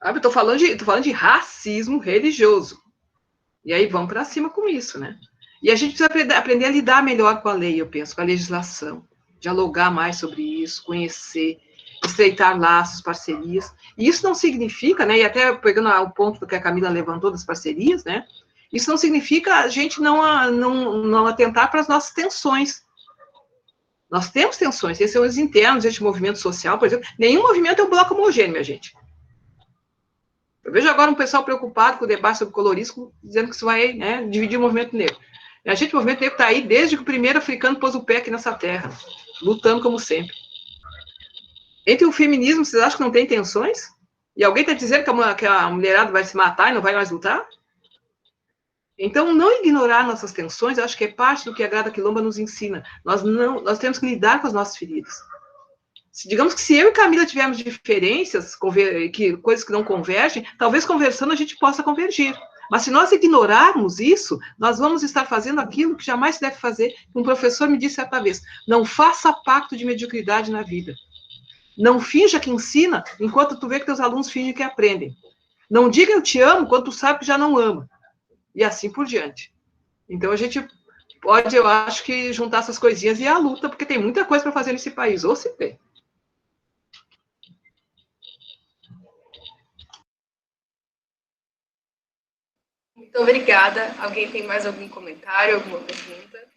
Speaker 1: Eu tô falando de racismo religioso. E aí vamos para cima com isso, né? E a gente precisa aprender a lidar melhor com a lei, eu penso, com a legislação, dialogar mais sobre isso, conhecer, estreitar laços, parcerias. E isso não significa, né, e até pegando o ponto do que a Camila levantou das parcerias, né, isso não significa a gente não atentar para as nossas tensões. Nós temos tensões, esses são os internos, este movimento social, por exemplo. Nenhum movimento é um bloco homogêneo, minha gente. Eu vejo agora um pessoal preocupado com o debate sobre colorismo, dizendo que isso vai, né, dividir o movimento negro. A gente, o movimento negro está aí desde que o primeiro africano pôs o pé aqui nessa terra, lutando como sempre. Entre o feminismo, vocês acham que não tem tensões? E alguém está dizendo que a mulherada vai se matar e não vai mais lutar? Então, não ignorar nossas tensões, eu acho que é parte do que a Grada Quilomba nos ensina. Nós temos que lidar com as nossas feridas. Digamos que se eu e Camila tivermos diferenças, coisas que não convergem, talvez conversando a gente possa convergir. Mas se nós ignorarmos isso, nós vamos estar fazendo aquilo que jamais se deve fazer. Um professor me disse certa vez, não faça pacto de mediocridade na vida. Não finja que ensina, enquanto tu vê que teus alunos fingem que aprendem. Não diga eu te amo, quando tu sabe que já não ama. E assim por diante. Então, a gente pode, eu acho que, juntar essas coisinhas e ir à luta, porque tem muita coisa para fazer nesse país, ou se tem.
Speaker 2: Muito obrigada. Alguém tem mais algum comentário, alguma pergunta?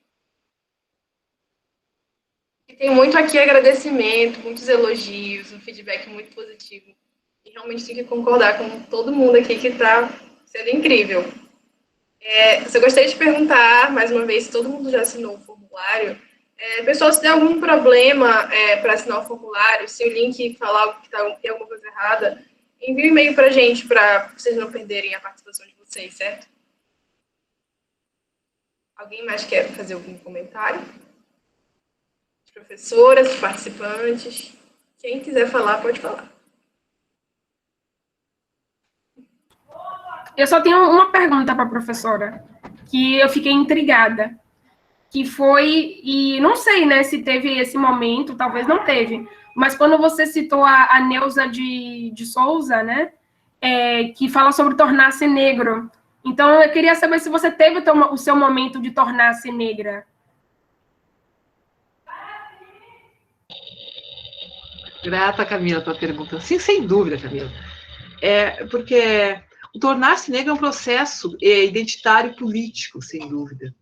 Speaker 2: E tem muito aqui agradecimento, muitos elogios, um feedback muito positivo. E realmente tenho que concordar com todo mundo aqui que está sendo incrível. Eu gostaria de perguntar, mais uma vez, se todo mundo já assinou o formulário. Pessoal, se tem algum problema para assinar o formulário, se o link falar algo que tem alguma coisa errada, envie um e-mail para a gente, para vocês não perderem a participação de vocês, certo? Alguém mais quer fazer algum comentário? As professoras, os participantes. Quem quiser falar, pode falar.
Speaker 3: Eu só tenho uma pergunta para a professora, que eu fiquei intrigada, que foi, e não sei, né, se teve esse momento, talvez não teve, mas quando você citou a Neuza de Souza, né, que fala sobre tornar-se negro. Então, eu queria saber se você teve o seu momento de tornar-se negra.
Speaker 1: Grata, Camila, pela pergunta. Sim, sem dúvida, Camila. Porque o tornar-se negro é um processo identitário político, sem dúvida.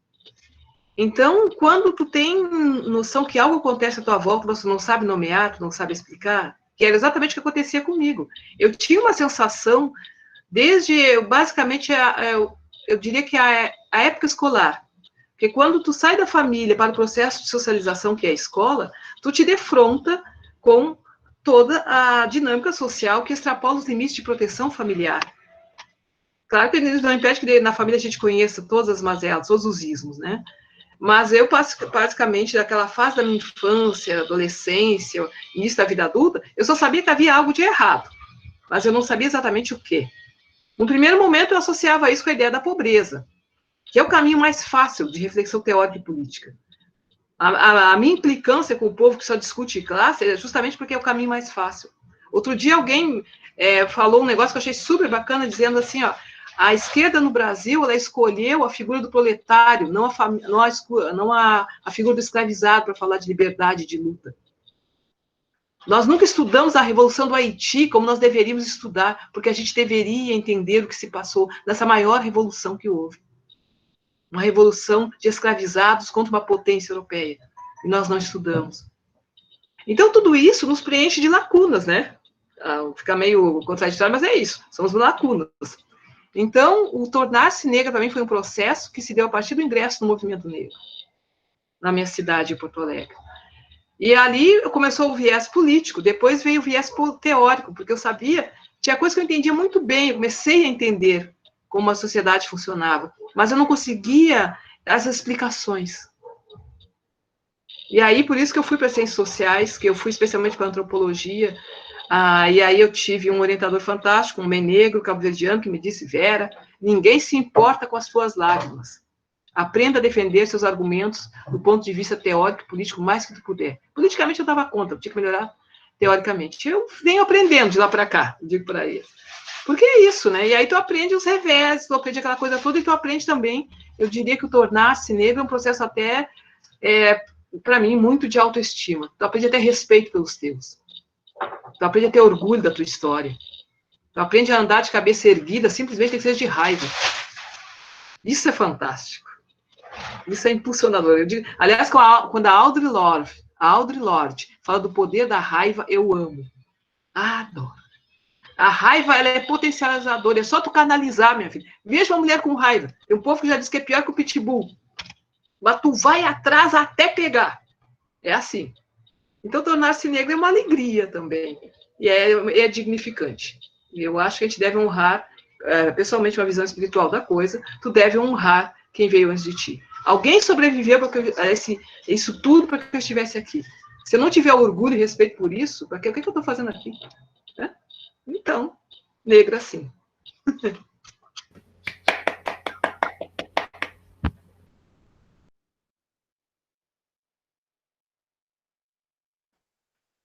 Speaker 1: Então, quando tu tem noção que algo acontece à tua volta, você não sabe nomear, tu não sabe explicar, que era exatamente o que acontecia comigo. Eu tinha uma sensação, desde, basicamente, eu diria que a época escolar. Porque quando tu sai da família para o processo de socialização, que é a escola, tu te defronta com toda a dinâmica social que extrapola os limites de proteção familiar. Claro que isso não impede que na família a gente conheça todas as mazelas, todos os ismos, né? Mas eu, basicamente, daquela fase da minha infância, adolescência, início da vida adulta, eu só sabia que havia algo de errado, mas eu não sabia exatamente o quê. No primeiro momento, eu associava isso com a ideia da pobreza, que é o caminho mais fácil de reflexão teórica e política. A minha implicância com o povo que só discute classe é justamente porque é o caminho mais fácil. Outro dia, alguém falou um negócio que eu achei super bacana, dizendo assim, ó, a esquerda no Brasil, ela escolheu a figura do proletário, não a figura do escravizado para falar de liberdade e de luta. Nós nunca estudamos a Revolução do Haiti como nós deveríamos estudar, porque a gente deveria entender o que se passou nessa maior revolução que houve. Uma revolução de escravizados contra uma potência europeia. E nós não estudamos. Então, tudo isso nos preenche de lacunas, né? Fica meio contraditório, mas é isso. Somos lacunas. Então, o tornar-se negra, para mim, foi um processo que se deu a partir do ingresso no movimento negro, na minha cidade, em Porto Alegre. E ali começou o viés político, depois veio o viés teórico, porque eu sabia, tinha coisa que eu entendia muito bem, eu comecei a entender como a sociedade funcionava, mas eu não conseguia as explicações. E aí, por isso que eu fui para ciências sociais, que eu fui especialmente para antropologia, e aí eu tive um orientador fantástico, um homem negro, cabo-verdiano, que me disse, Vera, ninguém se importa com as suas lágrimas. Aprenda a defender seus argumentos do ponto de vista teórico e político o mais que tu puder. Politicamente eu dava conta, eu tinha que melhorar teoricamente. Eu venho aprendendo de lá para cá, digo para eles. Porque é isso, né? E aí tu aprende os revés, tu aprende aquela coisa toda, e tu aprende também, eu diria que o tornar-se negro é um processo até, para mim, muito de autoestima. Tu aprende a ter respeito pelos teus. Tu aprende a ter orgulho da tua história. Tu aprende a andar de cabeça erguida, simplesmente que seja de raiva. Isso é fantástico. Isso é impulsionador. Eu digo, aliás, quando a Audre Lorde fala do poder da raiva, eu amo. Adoro. A raiva, ela é potencializadora. É só tu canalizar, minha filha. Veja uma mulher com raiva. Tem um povo que já diz que é pior que o pitbull. Mas tu vai atrás até pegar. É assim. Então, tornar-se negro é uma alegria também. E é dignificante. Eu acho que a gente deve honrar, pessoalmente, uma visão espiritual da coisa. Tu deve honrar quem veio antes de ti. Alguém sobreviveu a isso tudo para que eu estivesse aqui. Se eu não tiver orgulho e respeito por isso, o que eu estou fazendo aqui? Então, negra sim.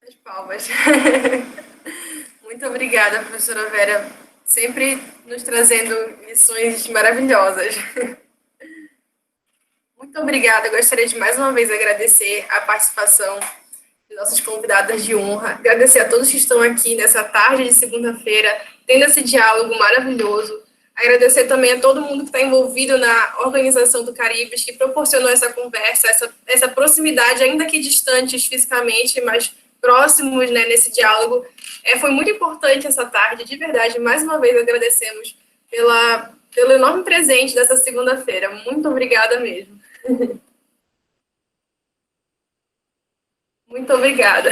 Speaker 2: As palmas. Muito obrigada, professora Vera, sempre nos trazendo lições maravilhosas. Muito obrigada. Eu gostaria de mais uma vez agradecer a participação de nossas convidadas de honra, agradecer a todos que estão aqui nessa tarde de segunda-feira, tendo esse diálogo maravilhoso. Agradecer também a todo mundo que está envolvido na organização do Caribes, que proporcionou essa conversa, essa proximidade, ainda que distantes fisicamente, mas próximos, né, nesse diálogo. Foi muito importante essa tarde, de verdade. Mais uma vez agradecemos pelo enorme presente dessa segunda-feira. Muito obrigada mesmo. Muito obrigada.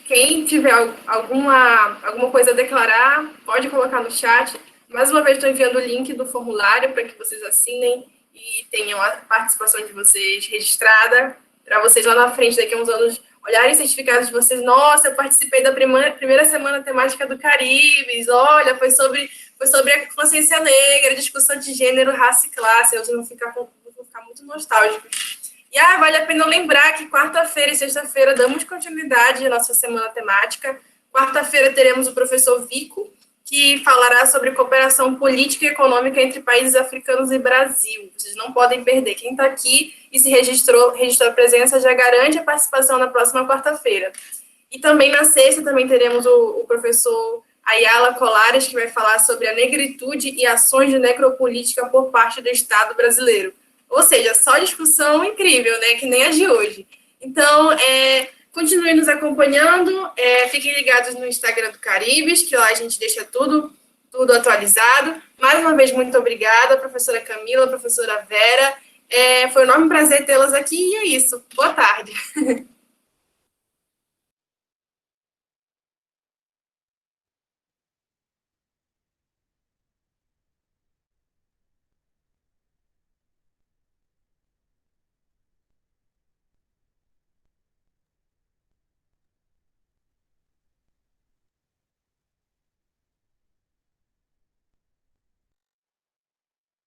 Speaker 2: Quem tiver alguma coisa a declarar, pode colocar no chat. Mais uma vez, estou enviando o link do formulário para que vocês assinem e tenham a participação de vocês registrada, para vocês lá na frente, daqui a uns anos, olharem certificados de vocês. Nossa, eu participei da primeira semana temática do Caribes. Olha, foi sobre a consciência negra, discussão de gênero, raça e classe. Vocês vão ficar muito nostálgicos. E vale a pena lembrar que quarta-feira e sexta-feira damos continuidade à nossa semana temática. Quarta-feira teremos o professor Vico, que falará sobre cooperação política e econômica entre países africanos e Brasil. Vocês não podem perder. Quem está aqui e se registrou a presença já garante a participação na próxima quarta-feira. E também na sexta também teremos o professor Ayala Colares, que vai falar sobre a negritude e ações de necropolítica por parte do Estado brasileiro. Ou seja, só discussão incrível, né? Que nem a de hoje. Então, continuem nos acompanhando, fiquem ligados no Instagram do Caribes, que lá a gente deixa tudo atualizado. Mais uma vez, muito obrigada, professora Camila, professora Vera. Foi um enorme prazer tê-las aqui, e é isso. Boa tarde.